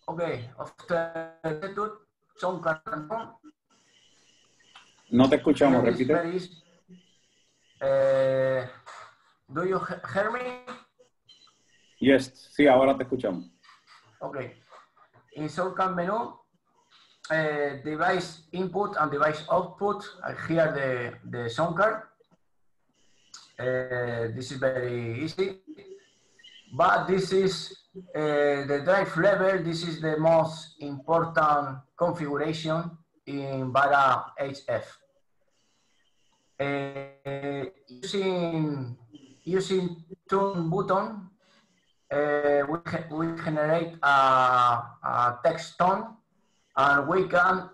Ok, after son no te escuchamos, repite. Do you hear me? Yes, sí, ahora te escuchamos. Ok. In shortcut menu, device input and device output. I hear the sound card. This is very easy. But this is the drive level. This is the most important configuration in VARA HF. Using tune button, we generate a text tone, and we can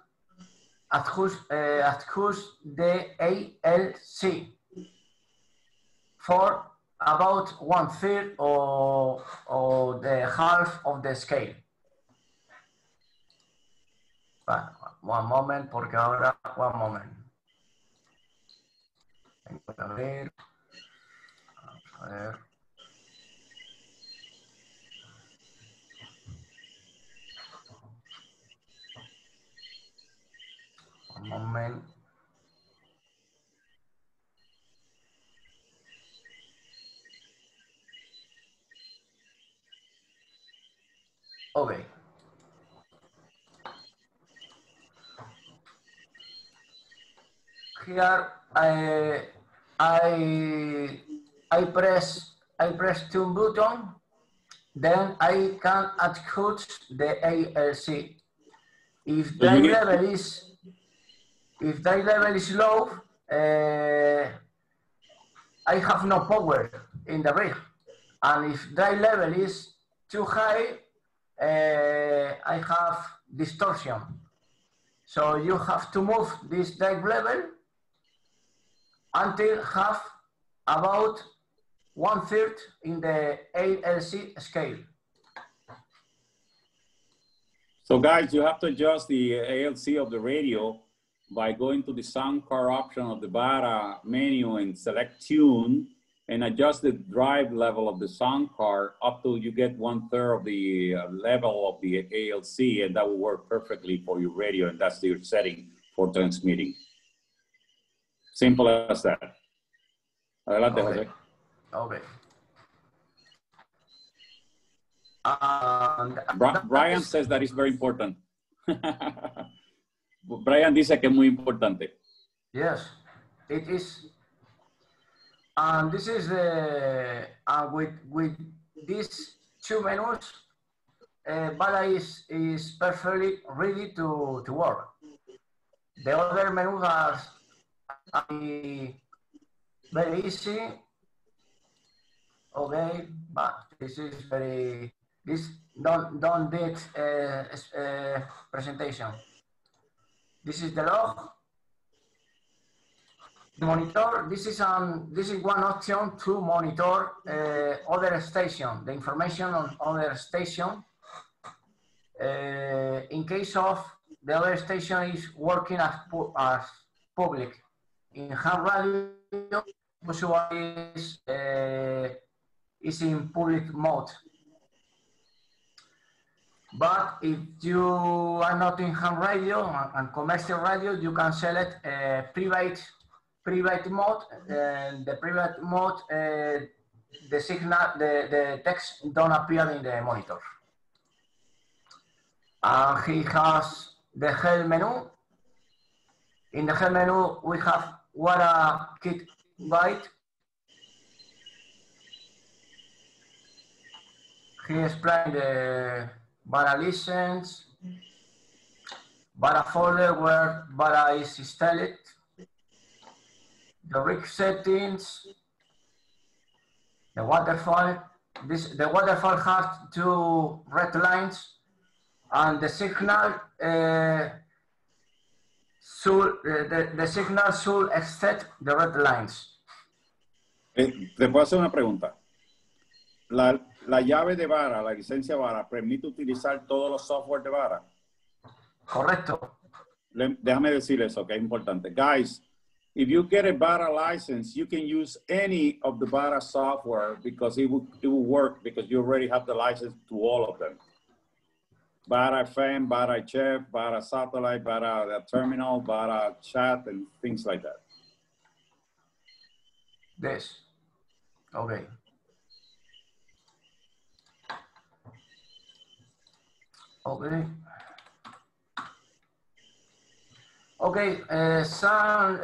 adjust the ALC for about 1/3 or the half of the scale. One moment, porque ahora, one moment. A ver. A ver. moment. Okay. Here I press two button, then I can adjust the ALC. If drive level is low, I have no power in the rig, and if drive level is too high, I have distortion. So you have to move this drive level until have about 1/3 in the ALC scale. So guys, you have to adjust the ALC of the radio by going to the sound card option of the VARA menu and select tune and adjust the drive level of the sound card up till you get 1/3 of the level of the ALC, and that will work perfectly for your radio, and that's your setting for transmitting. Simple as that. Adelante, Okay. Jose. Okay. Brian says that is very important. Brian dice que es muy importante. Yes, it is. And this is the with these two menus, VARA is perfectly ready to work. The other menus are very easy. Okay, but this is don't need presentation. This is the log. The monitor. This is one option to monitor other station. The information on other station. In case of the other station is working as public. In ham radio, usually is in public mode. But if you are not in ham radio and commercial radio, you can select private mode. And the private mode, the signal, the text don't appear in the monitor. And he has the help menu. In the help menu, we have VARA kit guide. He explained the VARA license, VARA folder where VARA is installed, the rig settings, the waterfall. The waterfall has two red lines, and the signal the signal should accept the red lines. Te puedo hacer una pregunta. La llave de VARA, la licencia VARA, permite utilizar todos los software de VARA. Correcto. Déjame decir eso, que es importante. Guys, if you get a VARA license, you can use any of the VARA software because it will work because you already have the license to all of them. VARA FM, VARA VHF, VARA satellite, VARA terminal, VARA chat, and things like that. Yes. Okay. Okay. Okay, some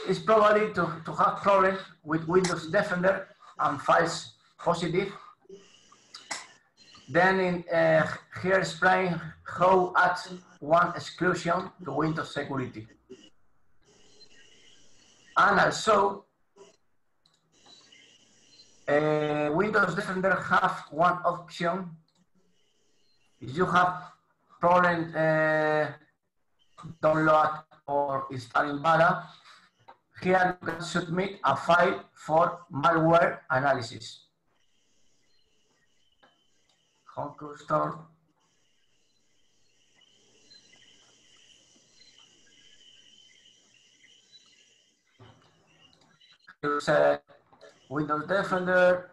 is probably to have problems with Windows Defender and files positive. Then in here explain how add one exclusion to Windows security. And also, Windows Defender have one option. If you have problem download or installing VARA, here you can submit a file for malware analysis. Home store. You set Windows Defender,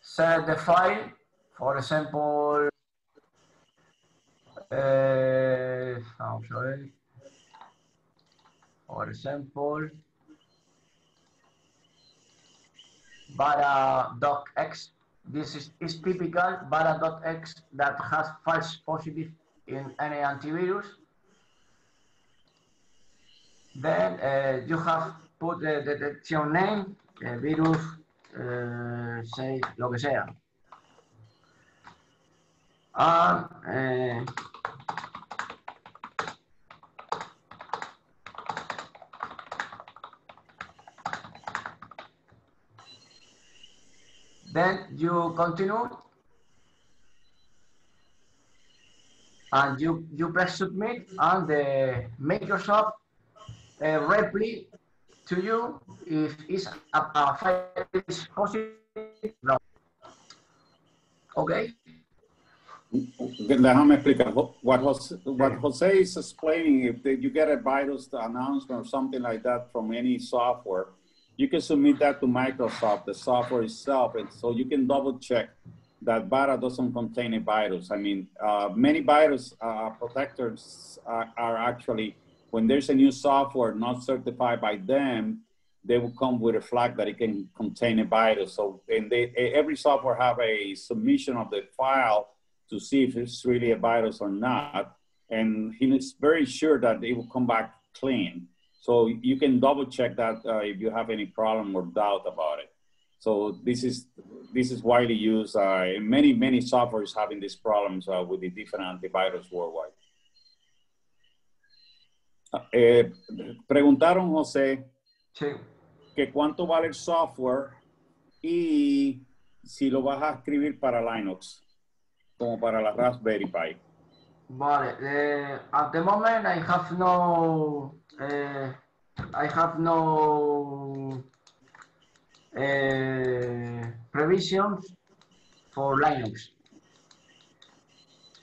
set the file, for example, I'm sorry. For example, VARA.x. This is typical VARA.x that has false positive in any antivirus. Then you have put the detection name, virus, say lo que sea. And then you continue and you press submit, and the Microsoft reply to you if it's a file is positive. No. Okay. Déjame explicar. What Jose is explaining, if you get a virus announcement or something like that from any software, you can submit that to Microsoft, the software itself, and so you can double check that VARA doesn't contain a virus. I mean, many virus protectors are actually, when there's a new software not certified by them, they will come with a flag that it can contain a virus. So, and every software have a submission of the file to see if it's really a virus or not. And he's very sure that it will come back clean. So you can double check that if you have any problem or doubt about it. So this is widely used. Many softwares having these problems with the different antivirus worldwide. Preguntaron, José, sí, que cuánto vale el software y si lo vas a escribir para Linux, como para la Raspberry Pi. Vale. At the moment, I have no provisions for Linux,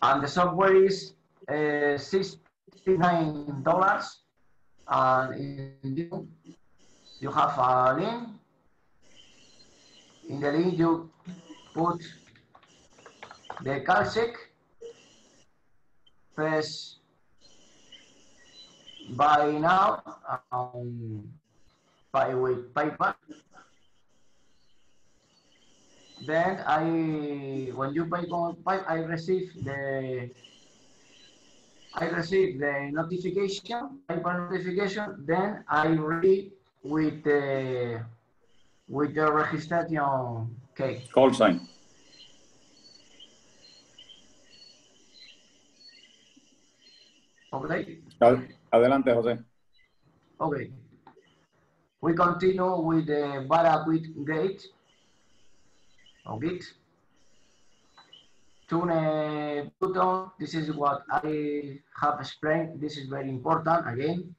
and the software is $69, and you have a link. In the link, you put the CalSec, press buy now, buy with PayPal. Then when you pay on PayPal, I receive the notification, PayPal notification. Then I read with the registration key. Call sign. Okay. Adelante, José. Okay. We continue with the VARA quit gate. Or git. Tune button. This is what I have explained. This is very important again.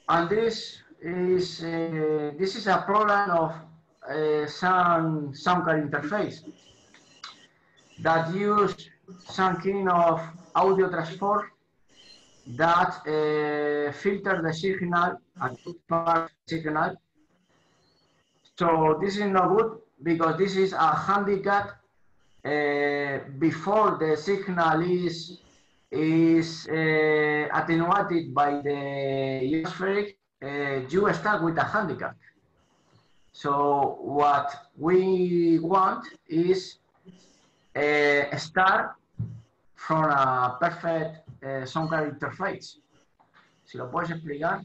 And this is a program of some card interface that use some kind of audio transform that filter the signal and signal. So this is not good because this is a handicap before the signal is attenuated by the atmospheric, you start with a handicap. So what we want is start from a perfect sound card interface. Si lo puedes explicar.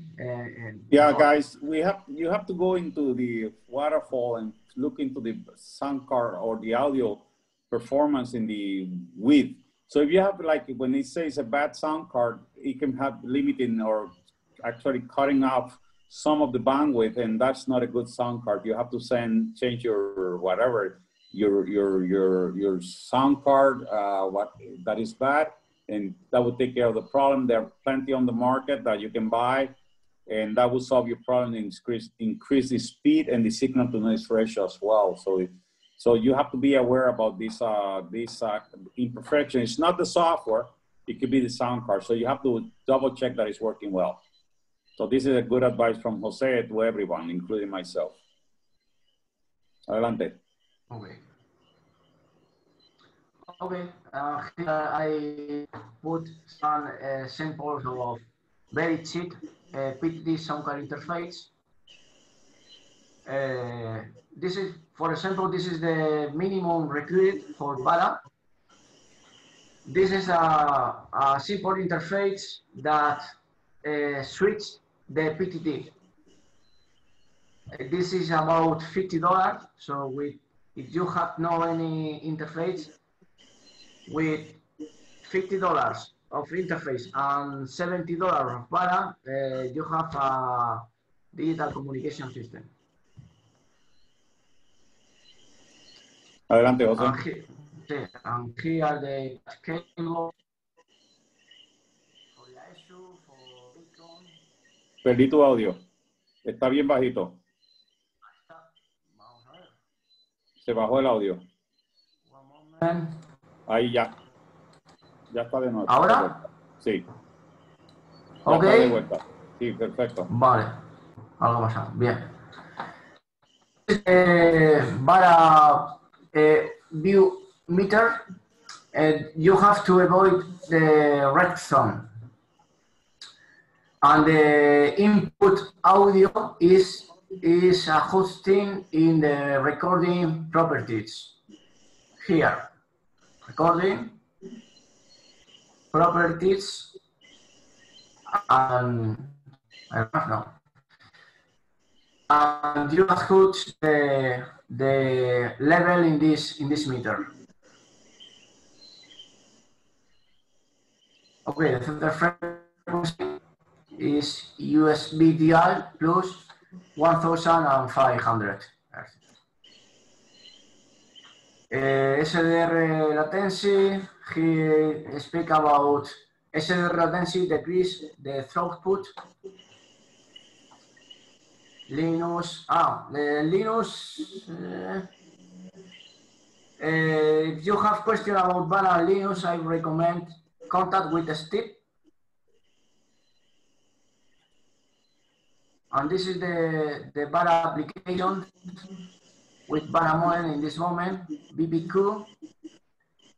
Yeah, guys, you have to go into the waterfall and look into the sound card or the audio performance in the width. So if you have, like, when it says a bad sound card, it can have limiting or actually cutting off some of the bandwidth, and that's not a good sound card. You have to change your whatever, your sound card, what that is bad, and that will take care of the problem. There are plenty on the market that you can buy, and that will solve your problem and increase the speed and the signal to noise ratio as well. So you have to be aware about this imperfection. It's not the software, it could be the sound card. So you have to double check that it's working well. So this is a good advice from Jose to everyone, including myself. Adelante. Okay. Okay, here I put some samples of very cheap PTT sound card interface. This is, for example, this is the minimum required for VARA. This is a simple interface that switches the PTT. This is about $50. So if you have no any interface, with $50 of interface and $70 of VARA, you have a digital communication system. Adelante, José. And here are the cable for the issue, for Bitcoin. Perdí tu audio. Está bien bajito. Vamos a ver. Se bajó el audio. One moment. Ahí ya. Ya está de nuevo. ¿Ahora? Sí. Ya Ok. está de vuelta. Sí, perfecto. Vale. Algo pasa. Bien. VARA view meter, you have to avoid the red zone. And the input audio is adjusting in the recording properties. Here, recording properties, and I don't know. And you adjust the level in this meter. Okay, the center frequency is USB dial plus 1500 Hz. SDR latency, he speak about SDR latency decrease the throughput. Linux, if you have question about VARA and Linux, I recommend contact with Steve. And this is the VARA application with VARA modem in this moment, BBQ,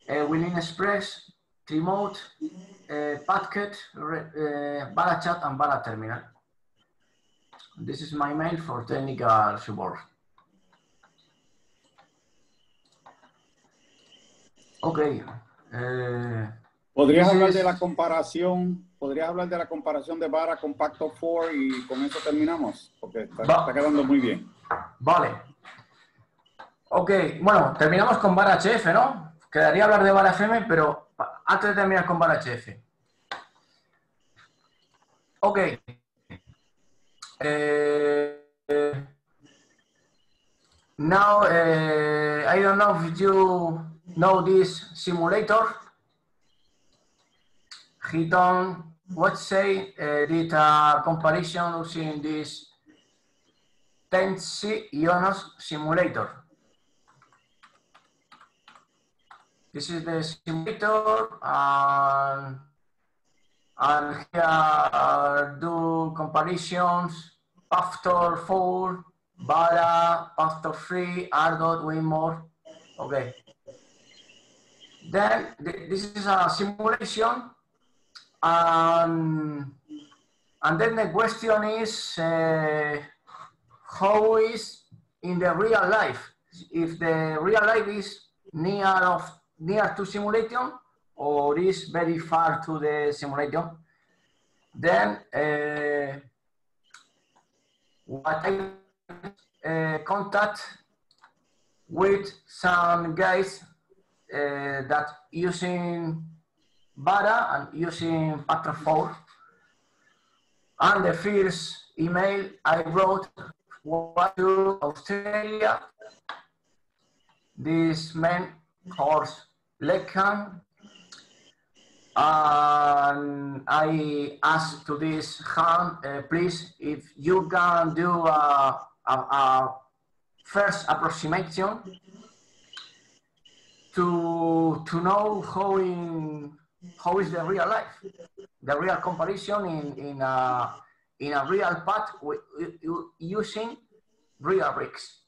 Winlink Express, Remote, Packet, VARA Chat, and VARA Terminal. This is my mail for technical support. Okay. ¿Podrías hablar de la comparación? ¿Podrías hablar de la comparación de VARA con Pacto 4 y con eso terminamos? Porque está quedando muy bien. Vale. Ok, bueno, terminamos con VARA HF, ¿no? Quedaría hablar de VARA FM, pero antes de terminar con VARA HF. Ok. Now, I don't know if you know this simulator. He done, let's say, did a comparison using this 10C Ionos simulator. This is the simulator, and here do comparisons, Factor 4, VARA, Factor 3, RDOT, Winmore. Okay. Then this is a simulation, and then the question is how is in the real life? If the real life is near to simulation or is very far to the simulation, then what I contact with some guys that using VARA and using Factor 4. And the first email I wrote was to Australia. This man, Horst Leckham, and I asked to this hand, please, if you can do a first approximation to know how is the real life, the real comparison in a real path using real rigs.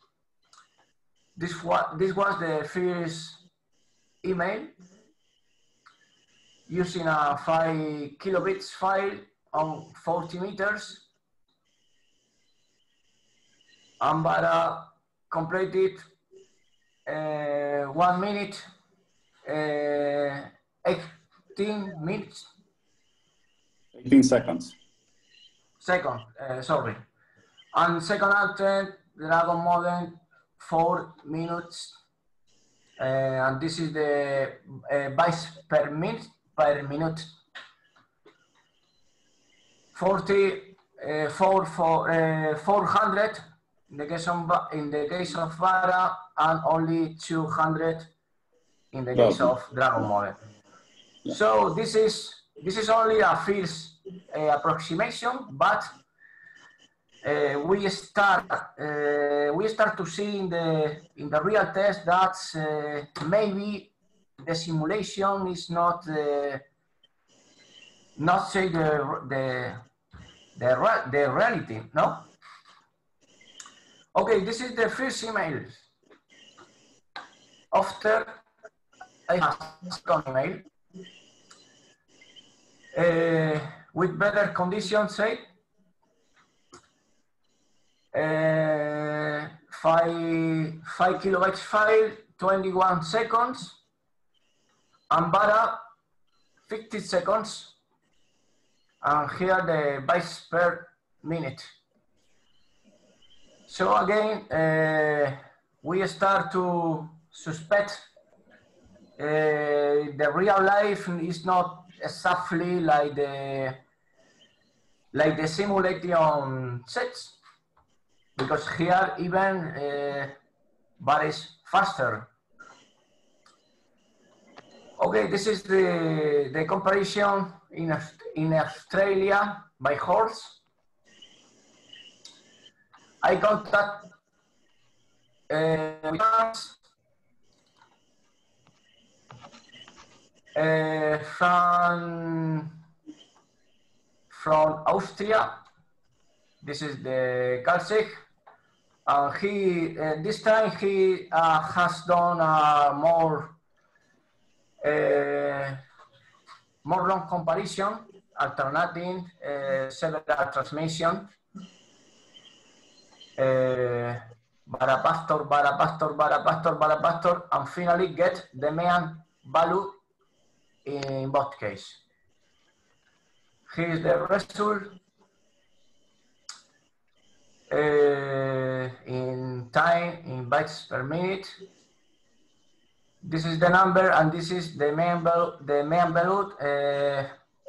This was the first email using a 5 kilobits file on 40 meters. And VARA completed 1 minute, 18 minutes. 18 seconds. Sorry. And second attempt, Dragon modem, 4 minutes. And this is the bytes per minute. 400 in the case of VARA, and only 200 in the case of Dragon modem. Yeah. So this is only a first approximation, but we start to see in the real test that maybe the simulation is not say the reality, no? Okay, this is the first email. After I have second email with better conditions, say 5 kilobytes file, 21 seconds, and VARA 50 seconds, and here the bytes per minute. So again, we start to suspect the real life is not exactly like the simulation sets, because here even VARA is faster. Okay, this is the comparison in Australia by horse. I contact from Austria. This is the Kalsik. He this time he has done more long comparison, alternating several transmission. VARA pastor, and finally get the mean value in both cases. Here is the result in time, in bytes per minute. This is the number, and this is the main value.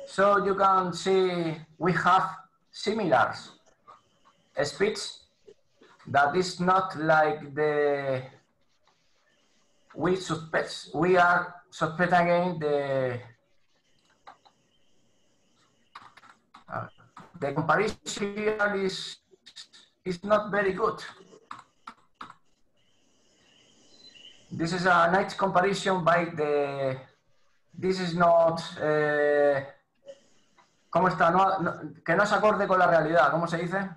So you can see we have similar speeds. That is not like we are suspecting again the comparison is not very good. This is a nice comparison by this is not ¿cómo está? Que no se acorde con la realidad, ¿cómo se dice?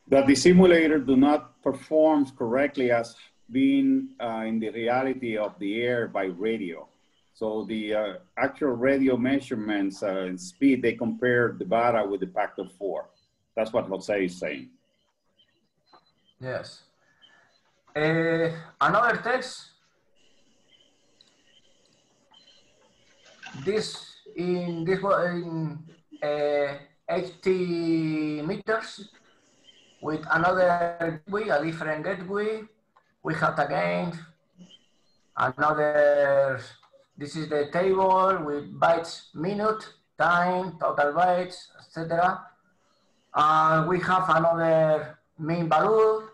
That the simulator do not perform correctly as being in the reality of the air by radio. So the actual radio measurements and speed, they compare the VARA with the factor 4. That's what Jose is saying. Yes. Another test. In 80 meters. With another gateway, a different gateway, we have again another, this is the table with bytes minute, time, total bytes, etc. And we have another mean value.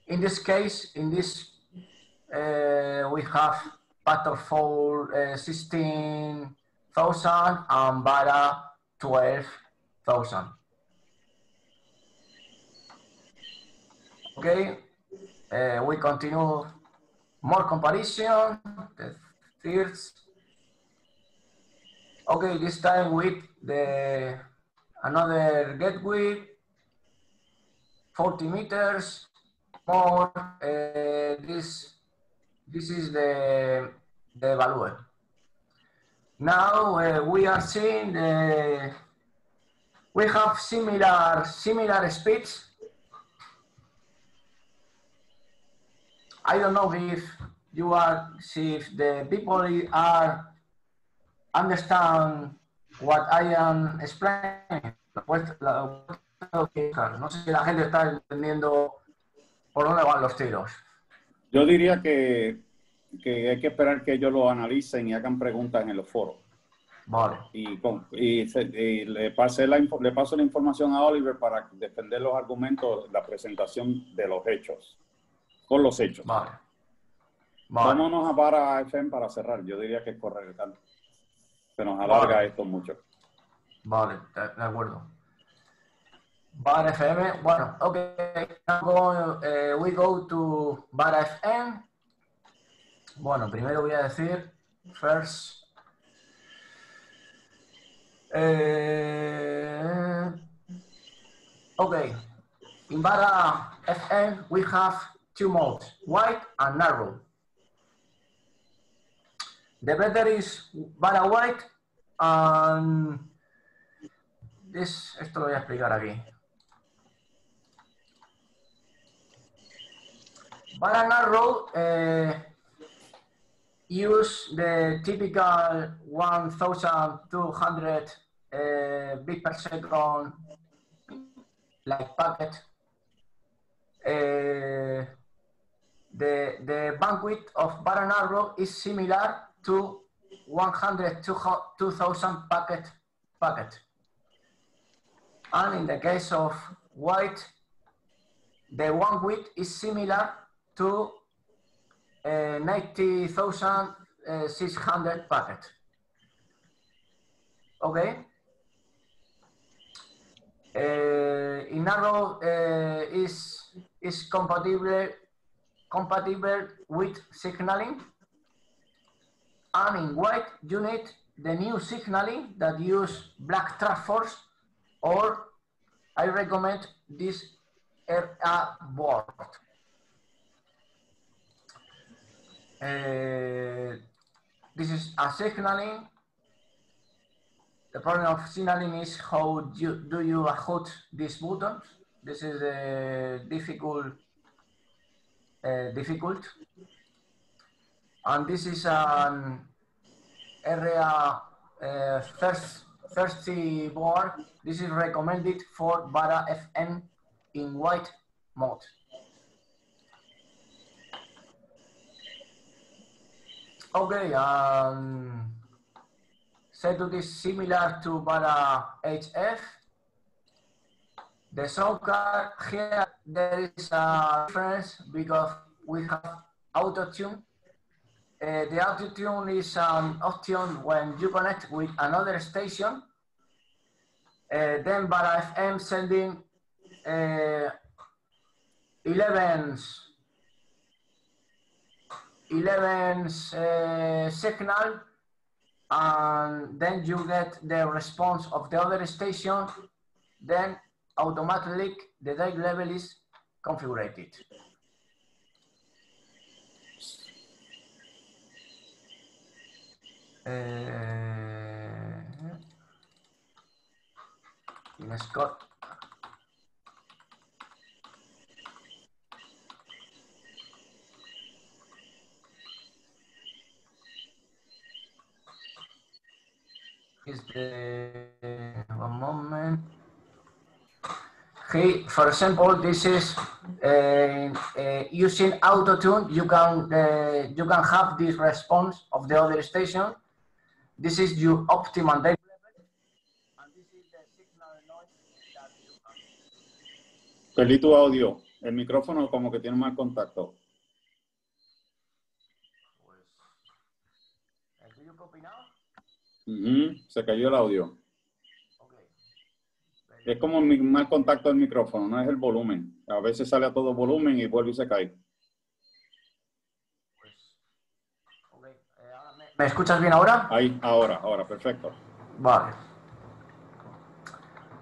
In this case, we have factor 4, 16,000 and VARA 12,000. Okay, we continue more comparison, the third. Okay, this time with another gateway, 40 meters, more, this is the the value. Now we are seeing we have similar speeds. I don't know if you are, if the people are understand what I am explaining. No sé si la gente está entendiendo por dónde van los tiros. Yo diría que hay que esperar que ellos lo analicen y hagan preguntas en los foros. Vale. Y le paso la información a Oliver para defender los argumentos, la presentación de los hechos, con los hechos. Vale. Vámonos a VARA FM para cerrar. Yo diría que es correcto. Se nos alarga esto mucho. Vale, de acuerdo. VARA FM, bueno, okay. Now we go to VARA FM. Bueno, primero voy a decir, first, okay, in VARA FM we have two modes, wide and narrow. The better is VARA wide, and esto lo voy a explicar aquí. VARA narrow use the typical 1,200 bits per second like packet. The bandwidth of VARA narrow is similar to 2,000 packet. And in the case of wide, the bandwidth is similar to 90,600 packet. Okay. In narrow is compatible with signaling, and in wide you need the new signaling that use black transforms, or I recommend this RA board. This is a signaling. The problem of signaling is how do you adjust these buttons. This is difficult. And this is an area 30 board. This is recommended for VARA FM in wide mode. Okay, setup is similar to VARA HF. The sound card here, there is a difference because we have auto-tune. The auto-tune is an option when you connect with another station. Then VARA FM sending 11 signal, and then you get the response of the other station. Then automatically the data level is configured. In Scott. Is the one moment. Okay, for example, this is using auto-tune. You can have this response of the other station. This is your optimal data level, and this is the signal noise that you have. Perdí tu audio. El micrófono como que tiene mal contacto. Do you copy now? Se cayó el audio. Es como mal contacto del micrófono, no es el volumen. A veces sale a todo volumen y vuelve y se cae. ¿Me escuchas bien ahora? Ahí, ahora, perfecto. Vale.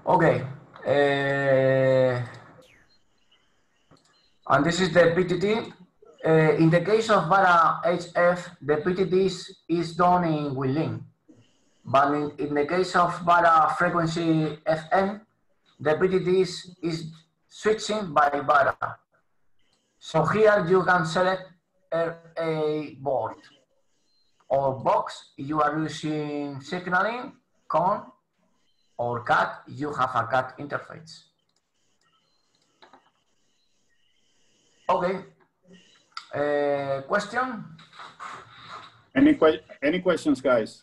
Okay. And this is the PTT. In the case of VARA HF, the PTTs is done in Winlink. But in the case of VARA frequency FM, the PTTs is switching by VARA. So here you can select a board or box. You are using signaling, CON, or CAT. You have a CAT interface. Okay. Question? Any questions, guys?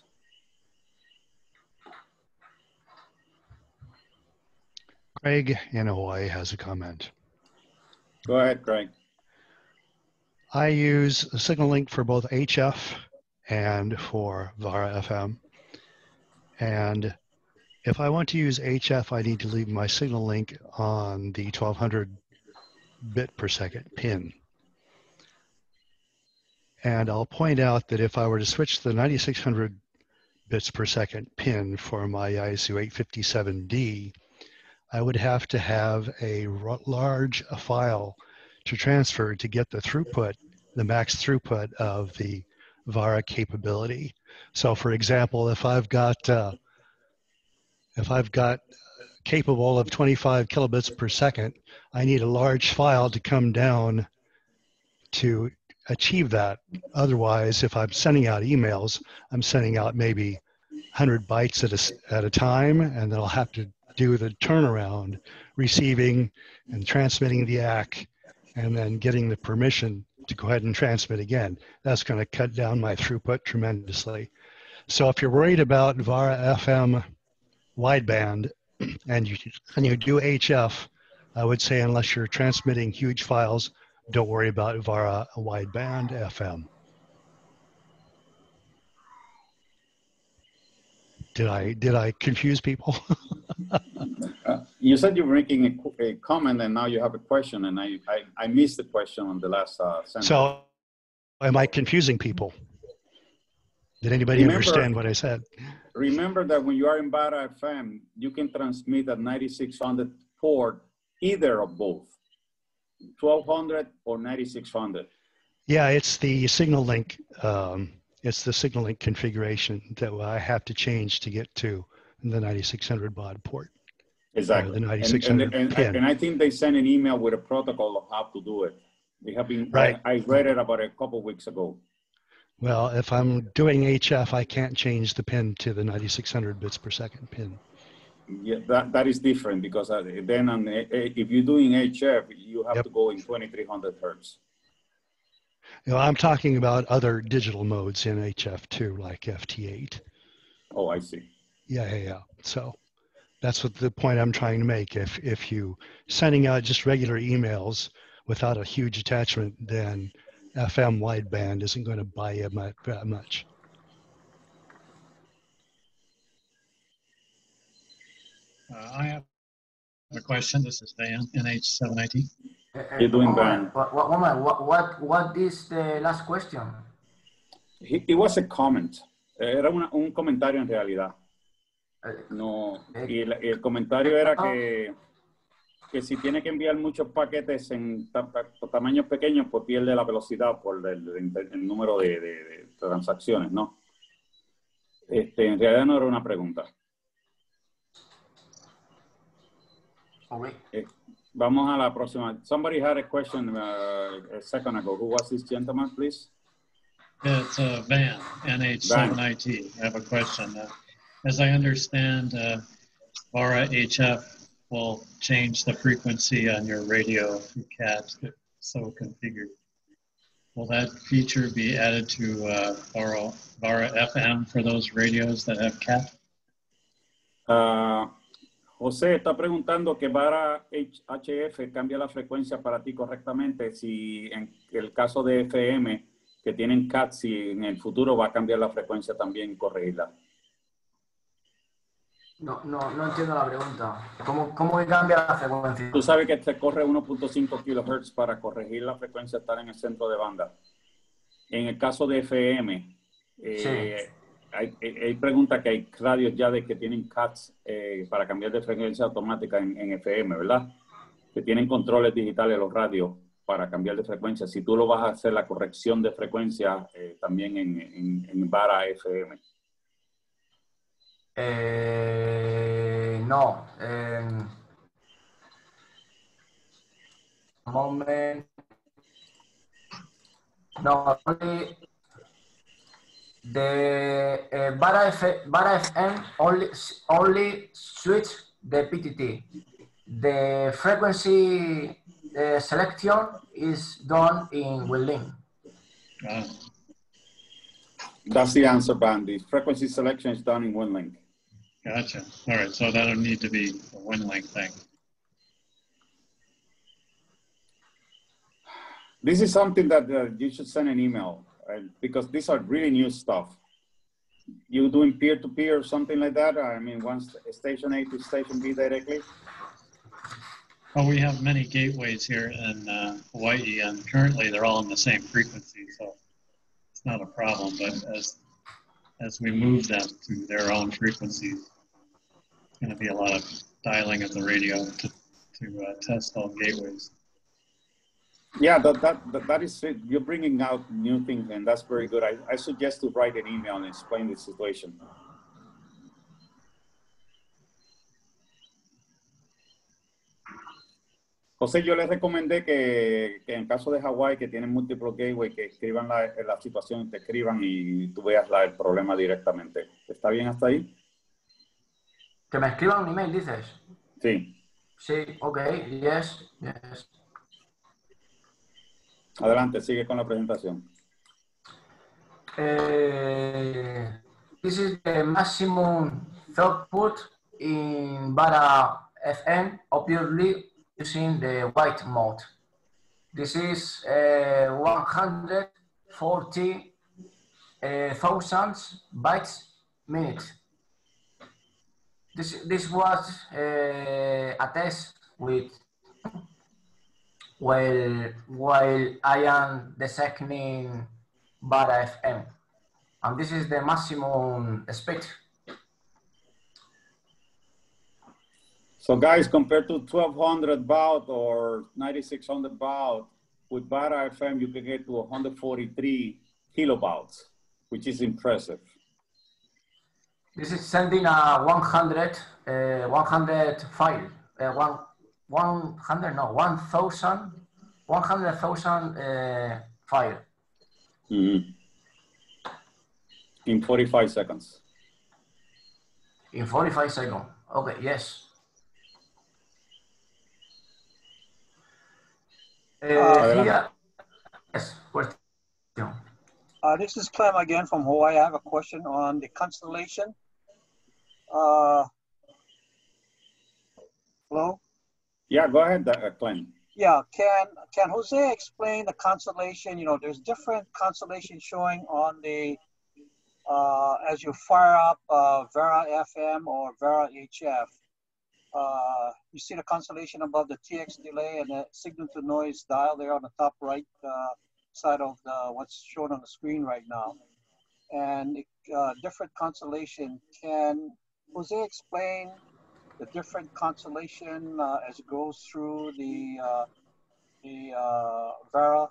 Craig in Hawaii has a comment. Go ahead, Craig. I use a signal link for both HF and for VARA FM. And if I want to use HF, I need to leave my signal link on the 1200 bit per second pin. And I'll point out that if I were to switch the 9600 bits per second pin for my ISU 857D, I would have to have a large file to transfer to get the throughput, the max throughput of the VARA capability. So for example, if I've got capable of 25 kilobits per second, I need a large file to come down to achieve that. Otherwise, if I'm sending out emails, I'm sending out maybe 100 bytes at a time, and then I'll have to do the turnaround, receiving and transmitting the ACK, and then getting the permission to go ahead and transmit again. That's going to cut down my throughput tremendously. So if you're worried about VARA FM wideband and you do HF, I would say unless you're transmitting huge files, don't worry about VARA wideband FM. Did I confuse people? You said you were making a comment and now you have a question, and I missed the question on the last sentence. So am I confusing people? Did anybody understand what I said? Remember that when you are in VARA FM, you can transmit at 9600 port, either of both, 1200 or 9600. Yeah, it's the signal link. It's the signal link configuration that I have to change to get to the 9600 baud port. Exactly. The 9600 pin. And I think they sent an email with a protocol of how to do it. They have been. Right. I read it about a couple of weeks ago. Well, if I'm doing HF, I can't change the pin to the 9600 bits per second pin. Yeah, that is different because then if you're doing HF, you have to go in 2300 hertz. You know, I'm talking about other digital modes in HF too, like FT8. Oh, I see. Yeah. So that's what the point I'm trying to make. If you sending out just regular emails without a huge attachment, then FM wideband isn't going to buy you that much. I have a question. This is Dan, NH7IT. You're doing bad. What is the last question? It was a comment. Era un comentario en realidad. No, y el comentario era que si tiene que enviar muchos paquetes en tamaños pequeños, pues pierde la velocidad por el número de transacciones, ¿no? En realidad no era una pregunta. Okay. Vamos a la próxima. Somebody had a question a second ago. Who was this gentleman, please? It's Van, NH7IT. I have a question. As I understand, VARA HF will change the frequency on your radio if you CAT so configured. Will that feature be added to VARA FM for those radios that have CAT? José está preguntando que VARA HF cambia la frecuencia para ti correctamente si en el caso de FM que tienen CAT, si en el futuro va a cambiar la frecuencia también y corregirla. No entiendo la pregunta. ¿Cómo que cambia la frecuencia? Tú sabes que te corre 1.5 kHz para corregir la frecuencia, estar en el centro de banda. En el caso de FM, hay preguntas que hay radios ya de que tienen CATs para cambiar de frecuencia automática en FM, ¿verdad? Que tienen controles digitales los radios para cambiar de frecuencia. Si tú lo vas a hacer la corrección de frecuencia también en VARA FM. No. Moment. No, only the VARA FM only switch the PTT. The frequency selection is done in Winlink. That's the answer, Bandy. Frequency selection is done in Winlink. Gotcha. All right, so that'll need to be a Winlink thing. This is something that you should send an email, because these are really new stuff. You doing peer-to-peer or something like that? I mean, one station A to station B directly? Well, we have many gateways here in Hawaii, and currently they're all in the same frequency, so it's not a problem. But as we move them to their own frequencies, it's going to be a lot of dialing of the radio to test all gateways. Yeah, that is it. You're bringing out new things, and that's very good. I suggest to write an email and explain the situation. José, yo les recomendé que en caso de Hawái, que tienen múltiples gateways, que escriban la situación, te escriban y tú veas el problema directamente. ¿Está bien hasta ahí? Que me escriban un email, dices. Sí. Sí, okay, yes. Adelante, sigue con la presentación. This is the maximum throughput in VARA FM, obviously using the white mode. This is 140,000 bytes minute. This was a test with while I am designing VARA FM, and this is the maximum speed. So guys, compared to 1200 baud or 9600 baud, with VARA FM, you can get to 143 kilobauds, which is impressive. This is sending a 100 file, 100 100,000 file. Mm-hmm. In 45 seconds. In 45 seconds. Okay, yes. Here, yes, question. This is Clem again from Hawaii. I have a question on the constellation. Hello? Yeah, go ahead, Clem. Yeah, can Jose explain the constellation? You know, there's different constellations showing on the, as you fire up VARA FM or VARA HF. You see the constellation above the TX delay and the signal to noise dial there on the top right side of what's shown on the screen right now. And different constellation. Can Jose explain the different constellation as it goes through the VARA?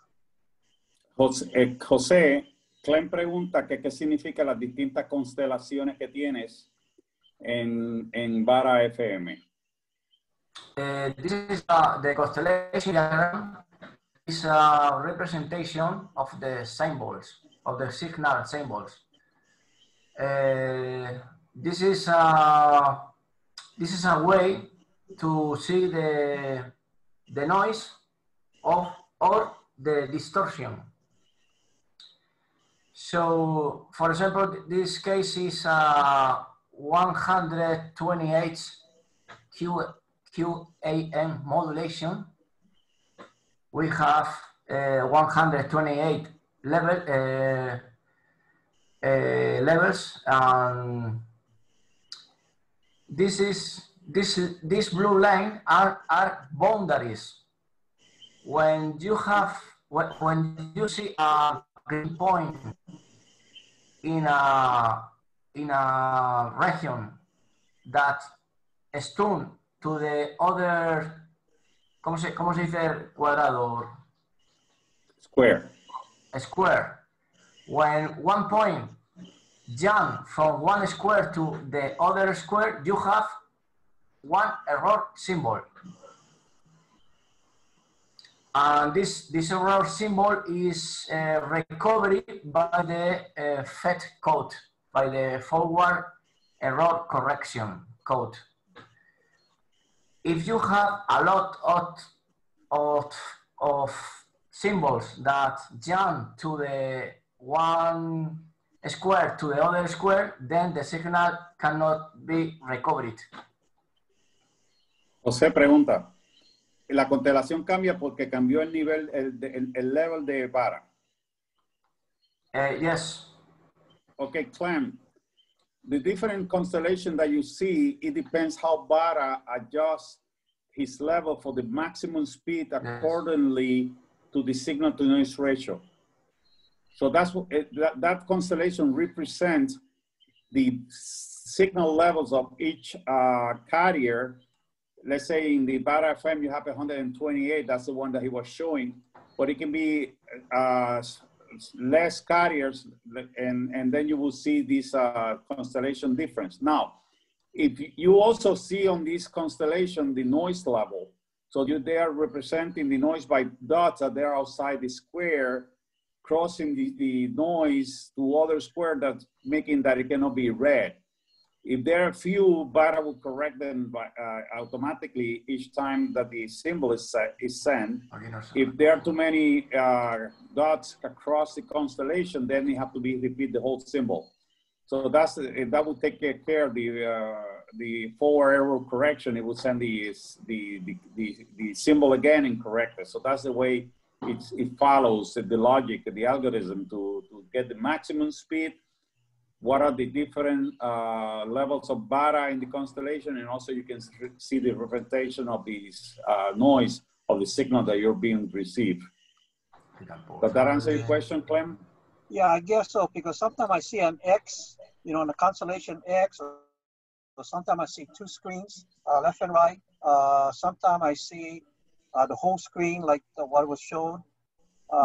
José, Clem pregunta que qué significa las distintas constelaciones que tienes en VARA FM. This is the constellation diagram. Is a representation of the symbols, of the signal symbols. This is a way to see the noise or the distortion. So, for example, this case is 128 QAM modulation. We have 128 levels, and this blue line are boundaries. When you see a green point in a region that is tuned to the other, ¿cómo se dice cuadrado? Square. A square. When one point jump from one square to the other square, you have one error symbol. And this error symbol is recovered by the FET code, by the forward error correction code. If you have a lot of symbols that jump to the one square to the other square, then the signal cannot be recovered. José pregunta, la constelación cambia porque cambió el nivel, el level de VARA. Yes. Okay, Clem, the different constellation that you see, it depends how VARA adjusts his level for the maximum speed accordingly to the signal to noise ratio. So that's what that constellation represents the signal levels of each carrier. Let's say in the VARA FM you have 128, that's the one that he was showing, but it can be less carriers, and then you will see this constellation difference. Now, if you also see on this constellation the noise level, so they are representing the noise by dots that they're outside the square, crossing the noise to other square, that's making that it cannot be read. If there are few, VARA will correct them by, automatically each time that the symbol is sent. If there are too many dots across the constellation, then you have to repeat the whole symbol. So that will take care of the forward error correction. It will send the symbol again and correct it. So that's the way it follows the logic, the algorithm to get the maximum speed. What are the different levels of VARA in the constellation, and also you can see the representation of the noise of the signal that you're being received. Does that answer your question, Clem? Yeah, I guess so, because sometimes I see an X, you know, in the constellation X, or sometimes I see two screens, left and right. Sometimes I see the whole screen, like what was shown.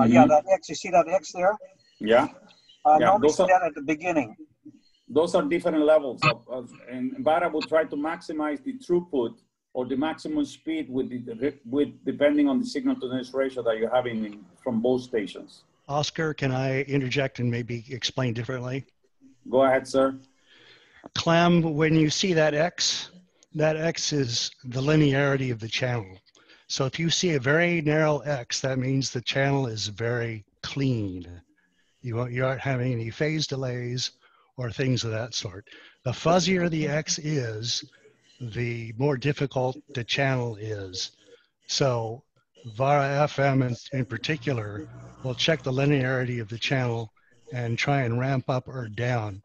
Yeah, that X, you see that X there? Yeah. Normally see that at the beginning. Those are different levels and VARA will try to maximize the throughput or the maximum speed with depending on the signal to noise ratio that you're having from both stations. Oscar, can I interject and maybe explain differently? Go ahead, sir. Clem, when you see that X is the linearity of the channel. So if you see a very narrow X, that means the channel is very clean. You aren't having any phase delays or things of that sort. The fuzzier the X is, the more difficult the channel is. So VARA FM in particular will check the linearity of the channel and try and ramp up or down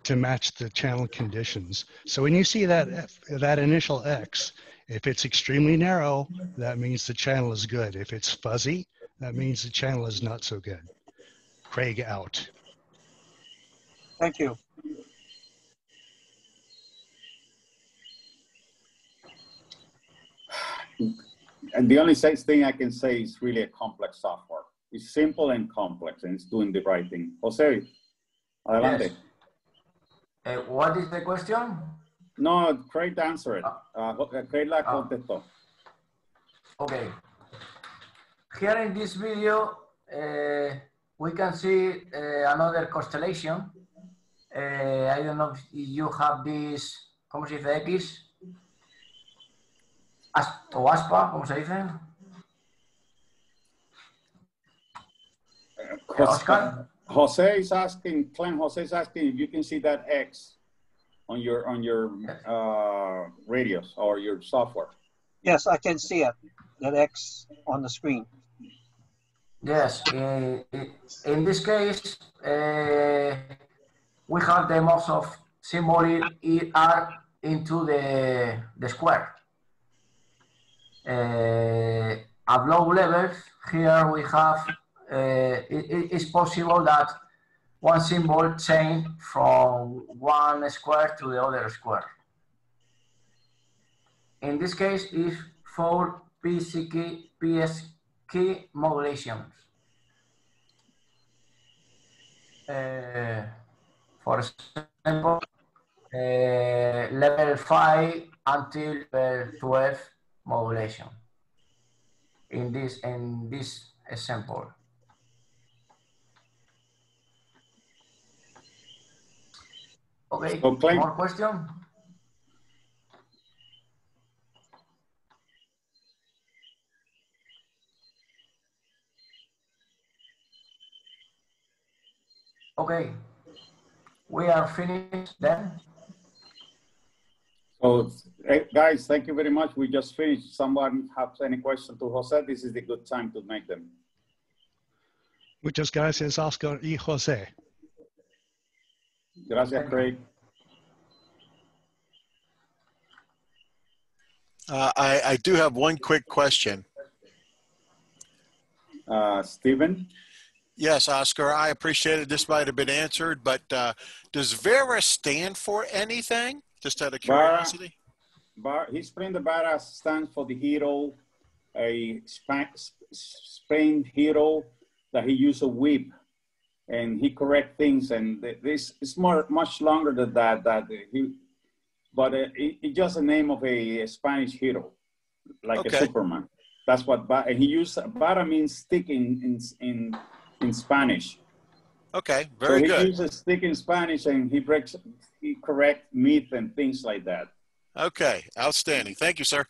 to match the channel conditions. So when you see that initial X, if it's extremely narrow, that means the channel is good. If it's fuzzy, that means the channel is not so good. Craig out. Thank you. And the only thing I can say is really a complex software. It's simple and complex, and it's doing the right thing. Jose, adelante. Yes. What is the question? No, Craig answered it. Craig la contestó. Okay. Here in this video, we can see another constellation. I don't know if you have this, ¿cómo se dice X? O aspa, ¿cómo se dice? Oscar? Jose is asking, Clem, Jose is asking if you can see that X on your radios or your software. Yes, I can see it, that X on the screen. Yes, in this case, we have the most of symbol ER into the square. At low levels, here we have, it is possible that one symbol change from one square to the other square. In this case, if 4 PSK key modulations. For example, level 5 until level 12 modulation in this example. Okay, more question? Okay, we are finished then. So, guys, thank you very much. We just finished. Someone has any question to Jose? This is the good time to make them. Muchas gracias, Oscar y Jose. Gracias, Craig. I do have one quick question. Stephen? Yes, Oscar, I appreciate it. This might have been answered, but does VARA stand for anything? Just out of curiosity. He explained the VARA stands for the hero, a Spain hero that he used a whip, and he correct things. And this is much longer than that. But it's just the name of a Spanish hero, like a Superman. That's what he used. VARA means stick in Spanish. Okay, very good. So he uses stick in Spanish, and he corrects myth and things like that. Okay, outstanding. Thank you, sir.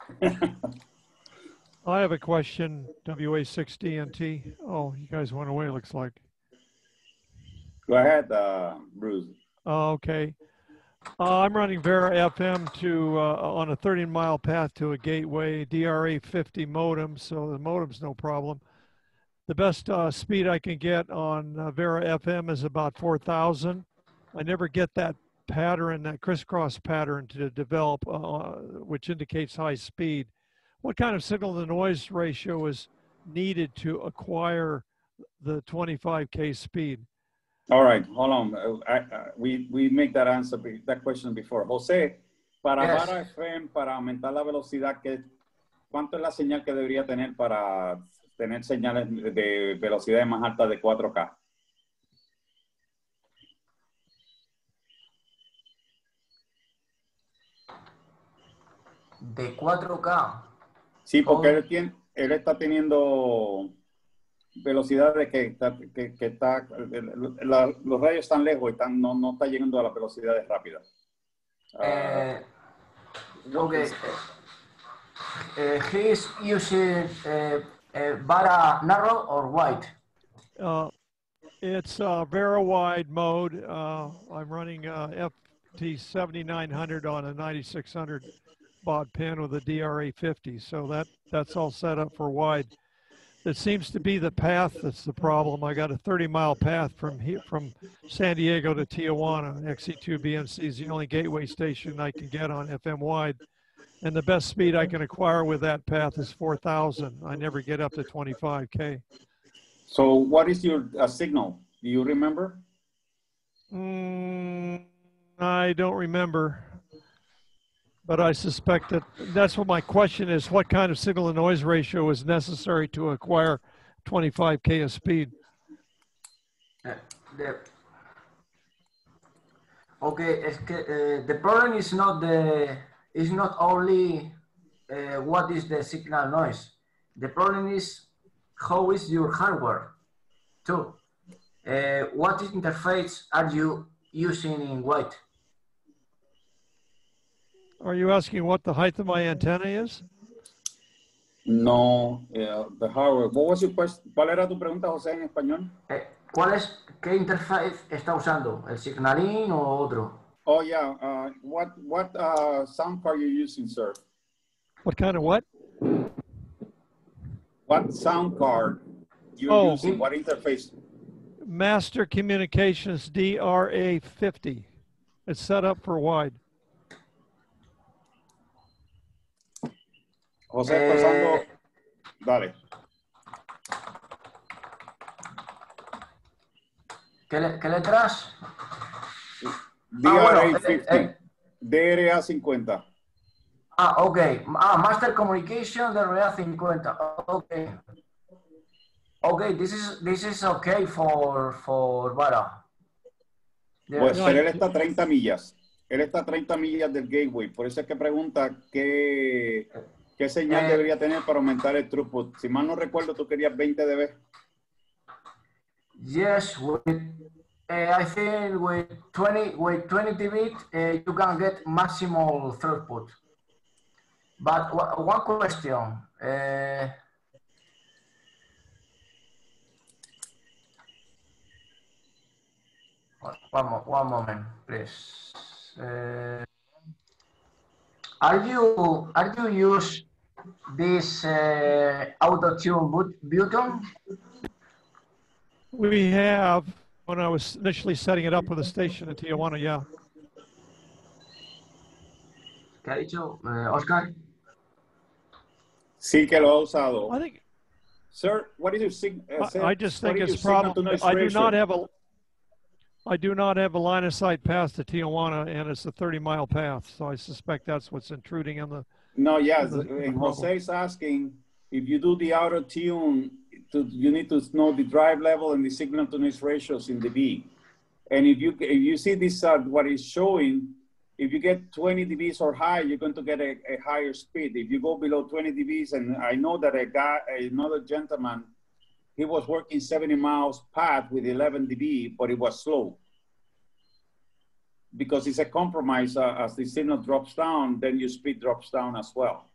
I have a question, WA6DNT. Oh, you guys went away, looks like. Go ahead, Bruce. Oh, okay. I'm running VARA FM to on a 30-mile path to a gateway DRA 50 modem, so the modem's no problem. The best speed I can get on VARA FM is about 4,000. I never get that pattern, that crisscross pattern to develop, which indicates high speed. What kind of signal-to-noise ratio is needed to acquire the 25K speed? All right, hold on. We make that question before. José, para VARA FM, para aumentar la velocidad, ¿cuánto es la señal que debería tener para tener señales de velocidades más altas de 4K? De 4K. Sí, porque él está teniendo velocidad de los rayos están lejos y no está llegando a las velocidades rápidas. Okay. He's using VARA narrow or wide? It's VARA wide mode. I'm running FT7900 on a 9600 baud pin with a DRA 50, so that's all set up for wide. It seems to be the path that's the problem. I got a 30-mile path from San Diego to Tijuana. XC2BNC is the only gateway station I can get on FM wide. And the best speed I can acquire with that path is 4,000. I never get up to 25K. So what is your signal? Do you remember? I don't remember. But I suspect that's what my question is. What kind of signal-to-noise ratio is necessary to acquire 25K of speed? Okay, the problem is not only what is the signal noise. The problem is how is your hardware too. What interface are you using in white? Are you asking what the height of my antenna is? No, the hardware. What was your question? ¿Cuál era tu pregunta, José, en español? ¿Qué interface está usando? ¿El Signalin o otro? Oh yeah. What sound card you using, sir? What kind of what? What sound card you're using? What interface? Master Communications DRA 50. It's set up for wide. José está usando. Dale. ¿Qué letras? DRA 50. DRA 50. Ok. Master Communication DRA 50. Ok. Okay, this is okay for VARA. Pues, pero él está a 30 millas. Él está a 30 millas del gateway. Por eso es que pregunta qué señal debería tener para aumentar el throughput. Si mal no recuerdo, tú querías 20 dB. Yes, I think with 20 dB, you can get maximal throughput. But one question. One moment, please. Are you use this auto-tune button? We have, when I was initially setting it up with a station in Tijuana, yeah. ¿Qué ha dicho Oscar? Sí que lo ha usado. I think, Sir, what is your I just think it's problem. I do not have a line of sight path to Tijuana, and it's a 30-mile path. So I suspect that's what's intruding on the. No, yes. And Jose is asking if you do the auto tune, you need to know the drive level and the signal to noise ratios in the B. And if you see this, what is showing, if you get 20 dBs or higher, you're going to get a higher speed. If you go below 20 dBs, and I know that another gentleman, he was working 70 miles path with 11 dB, but it was slow. Because it's a compromise. As the signal drops down, then your speed drops down as well.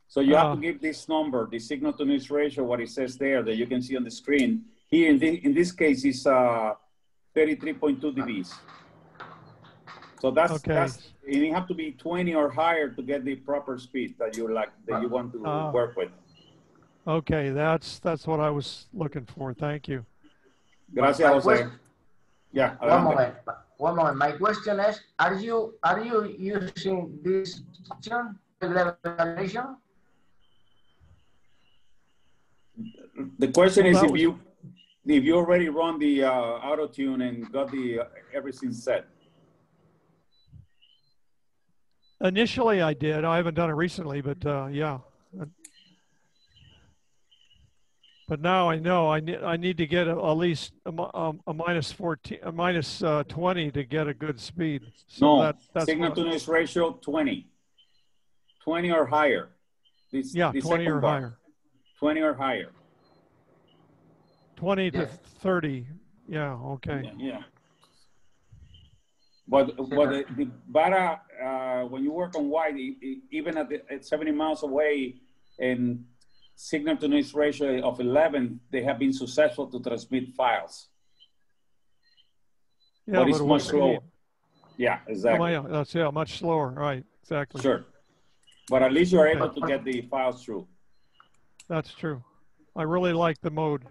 So you have to give this number, the signal to noise ratio, what it says there that you can see on the screen. Here in this case, it's 33.2 dBs. So that's you have to be 20 or higher to get the proper speed that you want to work with. Okay, that's what I was looking for. Thank you. Gracias, Jose. Yeah. One moment. My question is: Are you using this function level evaluation? The question is if you already run the auto tune and got the everything set. Initially, I did. I haven't done it recently, but yeah. But now I know I need to get at least a minus 14, a minus 20 to get a good speed. So no, that's signal to noise ratio 20 or higher. Yeah, 20 or higher. 20 or higher. 20 to 30. Yeah. Okay. Yeah. But the VARA, when you work on wide, even at 70 miles away and signal to noise ratio of 11, they have been successful to transmit files. Yeah, but it's much slower. Yeah, exactly. Oh, that's much slower. Right, exactly. Sure. But at least you're able to get the files through. That's true. I really like the mode.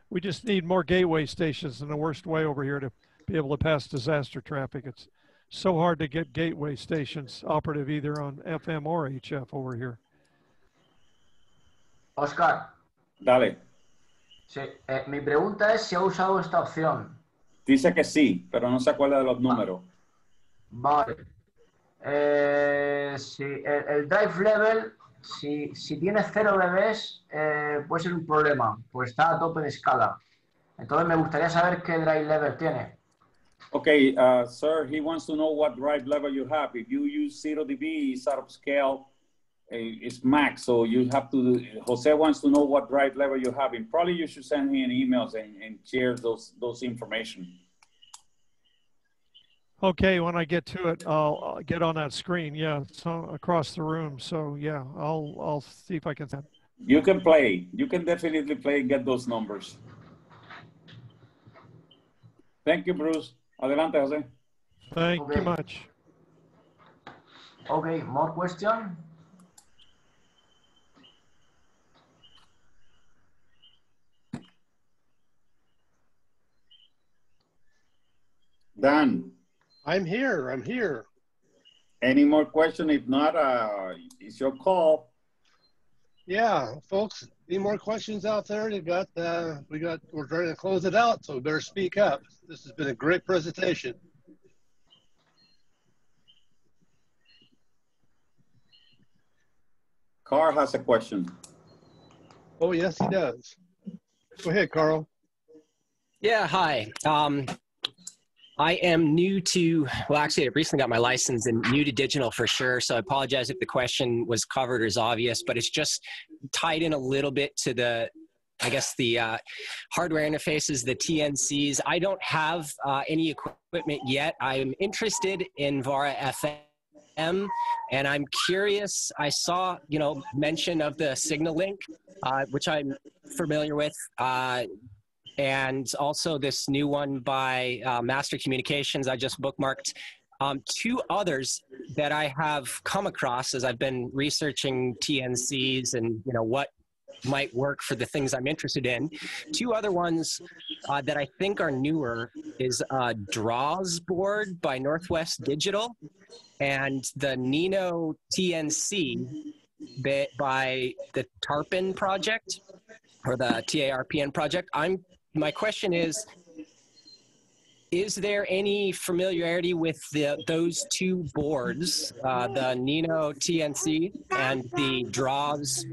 We just need more gateway stations in the worst way over here to be able to pass disaster traffic. It's so hard to get gateway stations operative either on FM or HF over here. Oscar. Dale. Sí, mi pregunta es si ha usado esta opción. Dice que sí, pero no se acuerda de los números. Vale. Si el drive level, si tiene 0 dBs, puede ser un problema, pues está a tope de escala. Entonces me gustaría saber qué drive level tiene. Okay, sir, he wants to know what drive level you have. If you use 0 dB, it's out of scale. It's max, so you have to. Jose wants to know what drive level you have, and probably you should send me an emails and share those information. Okay, when I get to it, I'll get on that screen. Yeah, so across the room. So yeah, I'll see if I can. You can play. You can definitely play and get those numbers. Thank you, Bruce. Adelante, Jose. Thank you much. Okay, more question. Dan. I'm here. Any more question? If not, it's your call. Yeah, folks, any more questions out there? We're trying to close it out, so better speak up. This has been a great presentation. Carl has a question. Oh, yes, he does. Go ahead, Carl. Yeah, hi. I am new to, well, actually, I recently got my license and new to digital for sure. So I apologize if the question was covered or is obvious, but it's just tied in a little bit to the, I guess, the hardware interfaces, the TNCs. I don't have any equipment yet. I'm interested in VARA FM, and I'm curious. I saw, mention of the signal link, which I'm familiar with. And also this new one by Master Communications, I just bookmarked. Two others that I have come across as I've been researching TNCs and what might work for the things I'm interested in. Two other ones that I think are newer is DRAWS board by Northwest Digital and the Nino TNC by the TARPN project or the TARPN project. My question is there any familiarity with those two boards, the Nino TNC and the DRAWS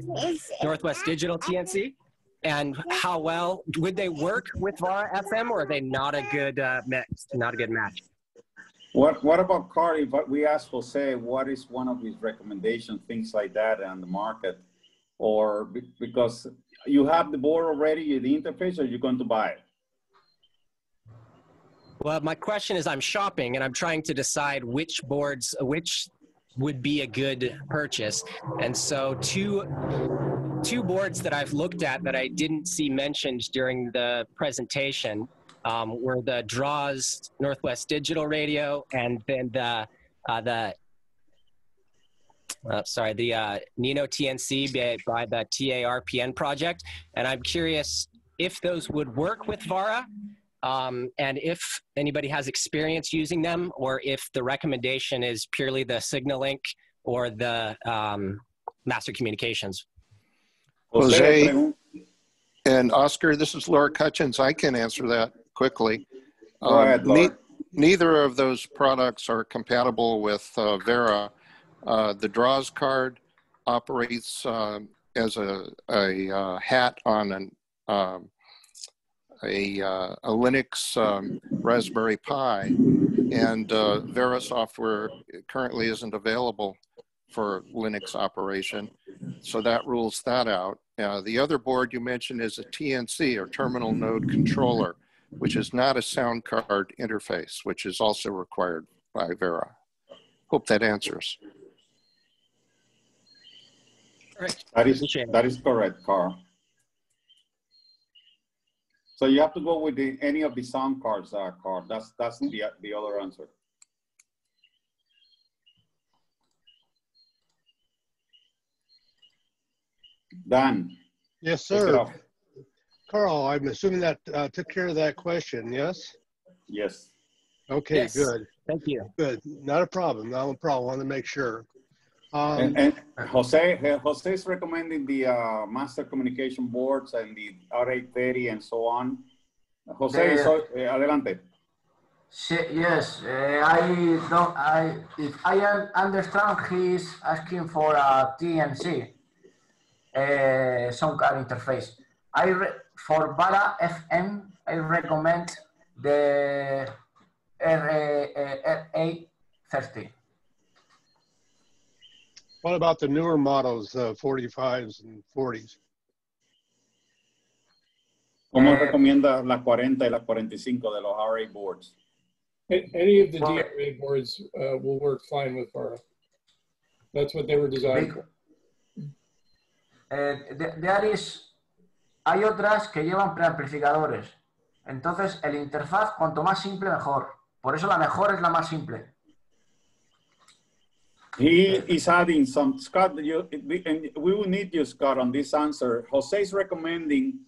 Northwest Digital TNC? And how well would they work with VARA FM, or are they not a good mix, not a good match? What about Carl? If we ask Jose, what is one of his recommendations, things like that on the market, or because you have the board already, the interface, or you're going to buy it? Well, my question is I'm shopping and I'm trying to decide which would be a good purchase. And so two boards that I've looked at that I didn't see mentioned during the presentation were the DRAWS Northwest Digital Radio and then the Nino TNC by the TARPN project. And I'm curious if those would work with VARA, and if anybody has experience using them, or if the recommendation is purely the signal link or the Master Communications. Jose and Oscar, this is Laura Cutchins. I can answer that quickly. Go ahead, Laura. Neither of those products are compatible with VARA. The DRAWS card operates as a hat on a Linux Raspberry Pi, and VARA software currently isn't available for Linux operation, so that rules that out. The other board you mentioned is a TNC, or Terminal Node Controller, which is not a sound card interface, which is also required by VARA. Hope that answers. Right. That is correct, Carl. So you have to go with any of the sound cards, Carl. That's the other answer. Dan. Yes, sir. Carl, I'm assuming that took care of that question, yes? Yes. Okay, yes. Good. Thank you. Good. Not a problem. Not a problem. I want to make sure. And Jose is recommending the master communication boards and the R830 and so on. Jose, adelante. Yes, if I understand, he's asking for a TNC, some kind of interface. For VARA FM, I recommend the RA30. What about the newer models, 45s and 40s? ¿Cómo recomienda las 40 y las 45 de los RA boards? Any of the DRA boards will work fine with VARA. That's what they were designed for. Hay otras que llevan preamplificadores. Entonces, el interfaz, cuanto más simple, mejor. Por eso la mejor es la más simple. He is adding some, Scott, and we will need you, Scott, on this answer. Jose is recommending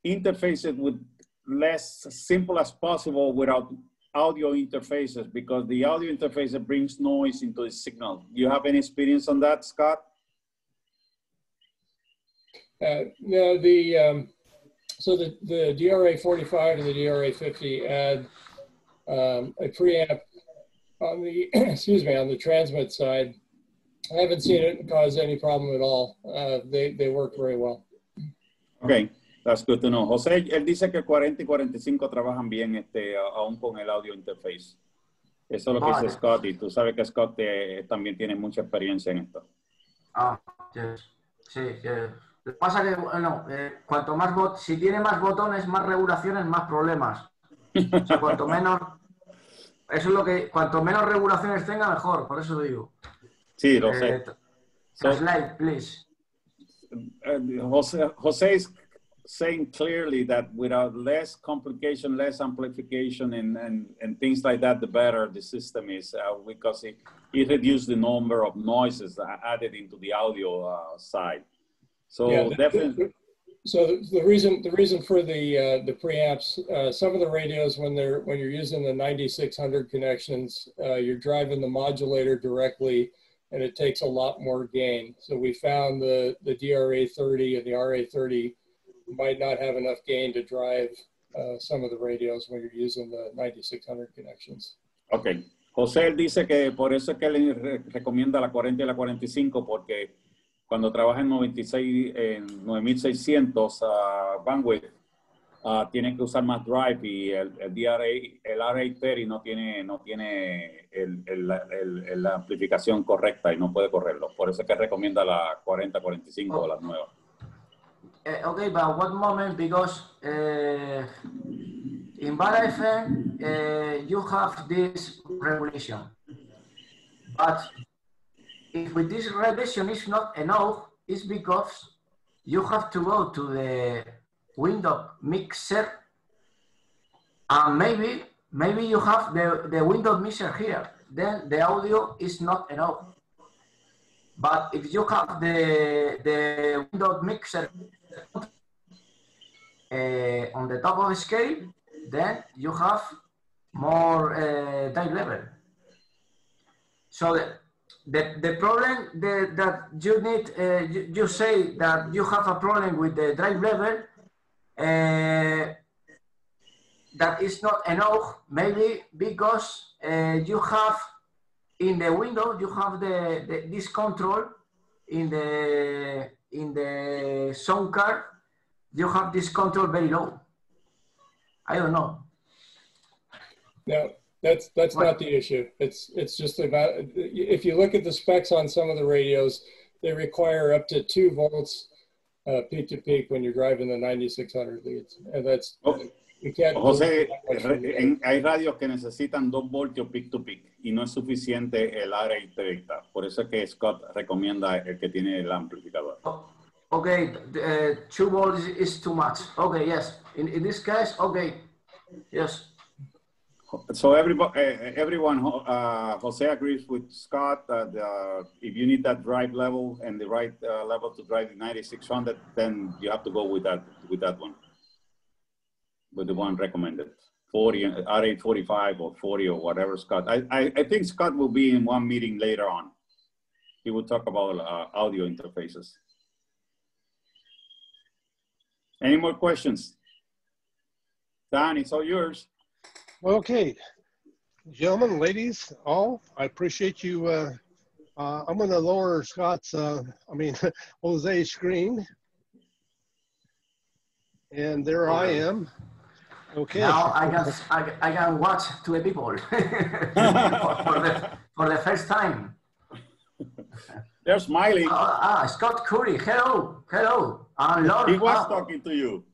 interfaces with less simple as possible without audio interfaces, because the audio interface brings noise into the signal. Do you have any experience on that, Scott? No, so the DRA 45 and the DRA 50 add a preamp on the on the transmit side. I haven't seen it cause any problem at all. They work very well. Okay, That's good to know. José, él dice que 40 y 45 trabajan bien aún con el audio interface. Eso es lo que dice Scott, y tú sabes que Scott también tiene mucha experiencia en esto. Ah, yes. Sí, yes. Lo que pasa que, bueno, cuanto más si tiene más botones, más regulaciones, más problemas. O sea, cuanto menos, eso es lo que, cuanto menos regulaciones tenga, mejor, por eso digo. Sí, lo sé. Slide, please. Jose is saying clearly that without less complication, less amplification, and things like that, the better the system is, because it reduces the number of noises added into the audio side. So yeah, definitely. So the reason for the preamps, some of the radios when you're using the 9600 connections, you're driving the modulator directly, and it takes a lot more gain. So we found the DRA30 and the RA30 might not have enough gain to drive some of the radios when you're using the 9600 connections. Okay. José dice que por eso es que él recomienda la 40 y la 45, porque cuando trabaja en 9600 bandwidth, tiene que usar más drive, y el RA30 no tiene la amplificación correcta y no puede correrlo. Por eso es que recomienda la 40-45 o las nuevas. Okay, but what moment, because in VARA FM you have this regulation, but if with this regulation is not enough, it's because you have to go to the window mixer, and maybe you have the window mixer here, then the audio is not enough. But if you have the window mixer on the top of the scale, then you have more drive level. So the problem that you need, you say that you have a problem with the drive level, that is not enough, maybe because you have in the window, you have this control in the sound card, you have this control very low. I don't know. No, that's not the issue. It's just about, if you look at the specs on some of the radios, they require up to 2 volts peak to peak when you're driving the 9600 leads, and that's you can't. José, hay radios que necesitan 2 voltios peak to peak y no es suficiente el RA30. Por eso es que Scott recomienda el que tiene el amplificador. Okay, 2 volts is too much. Okay, yes. In this case, okay, yes. So everyone, Jose agrees with Scott that if you need that drive level and the right level to drive the 9600, then you have to go with that one, with the one recommended, 40, RA45 or 40 or whatever, Scott. I think Scott will be in one meeting later on. He will talk about audio interfaces. Any more questions? Dan, it's all yours. Okay, gentlemen, ladies, all, I appreciate you. I'm going to lower Scott's, Jose's screen. And there I am. Okay. Now I can watch 2 people for the first time. They're smiling. Scott Curry, hello. Lord, he was talking to you.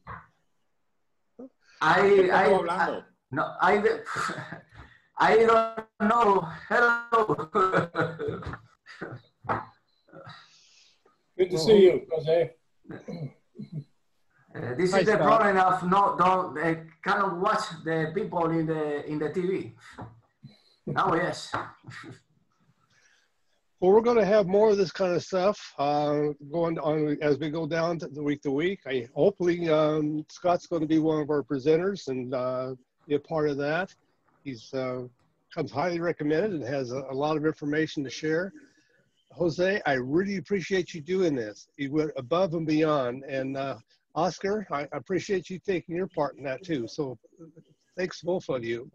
No, I don't know. Hello. Good to see you, Jose. This is the problem of cannot watch the people in the TV. Now, yes. Well, we're going to have more of this kind of stuff going on as we go down to week to week. Hopefully, Scott's going to be one of our presenters and be a part of that. He's comes highly recommended and has a lot of information to share. Jose, I really appreciate you doing this. You went above and beyond. And Oscar, I appreciate you taking your part in that too. So thanks both of you.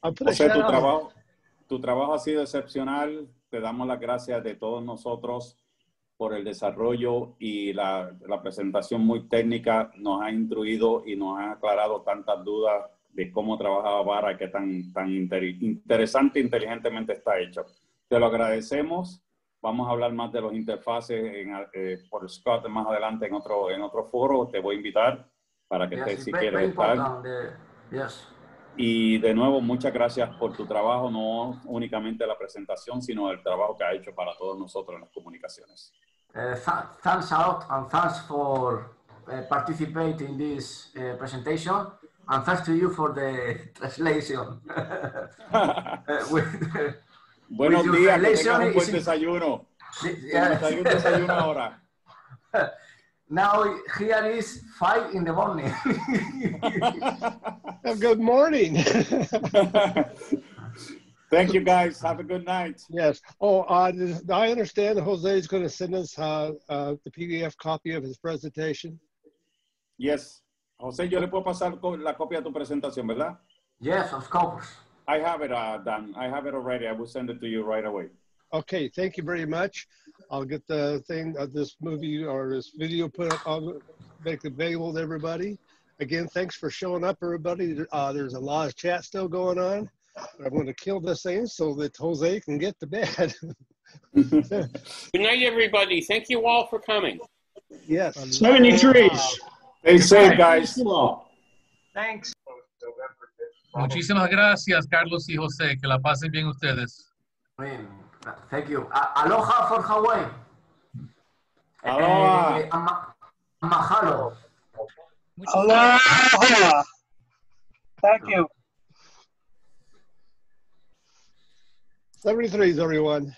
I'll put a shout out. Tu trabajo ha sido excepcional. Te damos las gracias de todos nosotros por el desarrollo y la presentación muy técnica. Nos ha instruido y nos ha aclarado tantas dudas de cómo trabajaba VARA, que tan interesante e inteligentemente está hecho. Te lo agradecemos. Vamos a hablar más de los interfaces por Scott más adelante en otro foro. Te voy a invitar para que estés si quieres estar. Y de nuevo, muchas gracias por tu trabajo, no únicamente la presentación, sino el trabajo que ha hecho para todos nosotros en las comunicaciones. Thanks a lot, and thanks for participating in this presentation, and thanks to you for the translation. Buenos días, que tengas un buen desayuno. Hay un desayuno ahora. Now here is 5 in the morning. Good morning. Thank you, guys. Have a good night. Yes. Oh, I understand Jose is going to send us the PDF copy of his presentation. Yes. Jose, yo le puedo pasar la copia de tu presentación, ¿verdad? Yes, of course. I have it done. I have it already. I will send it to you right away. Okay. Thank you very much. I'll get the thing of this movie or this video put up, make it available to everybody. Again, thanks for showing up, everybody. There's a lot of chat still going on. But I'm going to kill this thing so that Jose can get to bed. Good night, everybody. Thank you all for coming. Yes. 73. Stay safe, guys. Thanks. Muchísimas gracias, Carlos y José. Que la pasen bien ustedes. Thank you. Aloha for Hawaii. Aloha. Mahalo. Aloha. Thank you. 73s, everyone.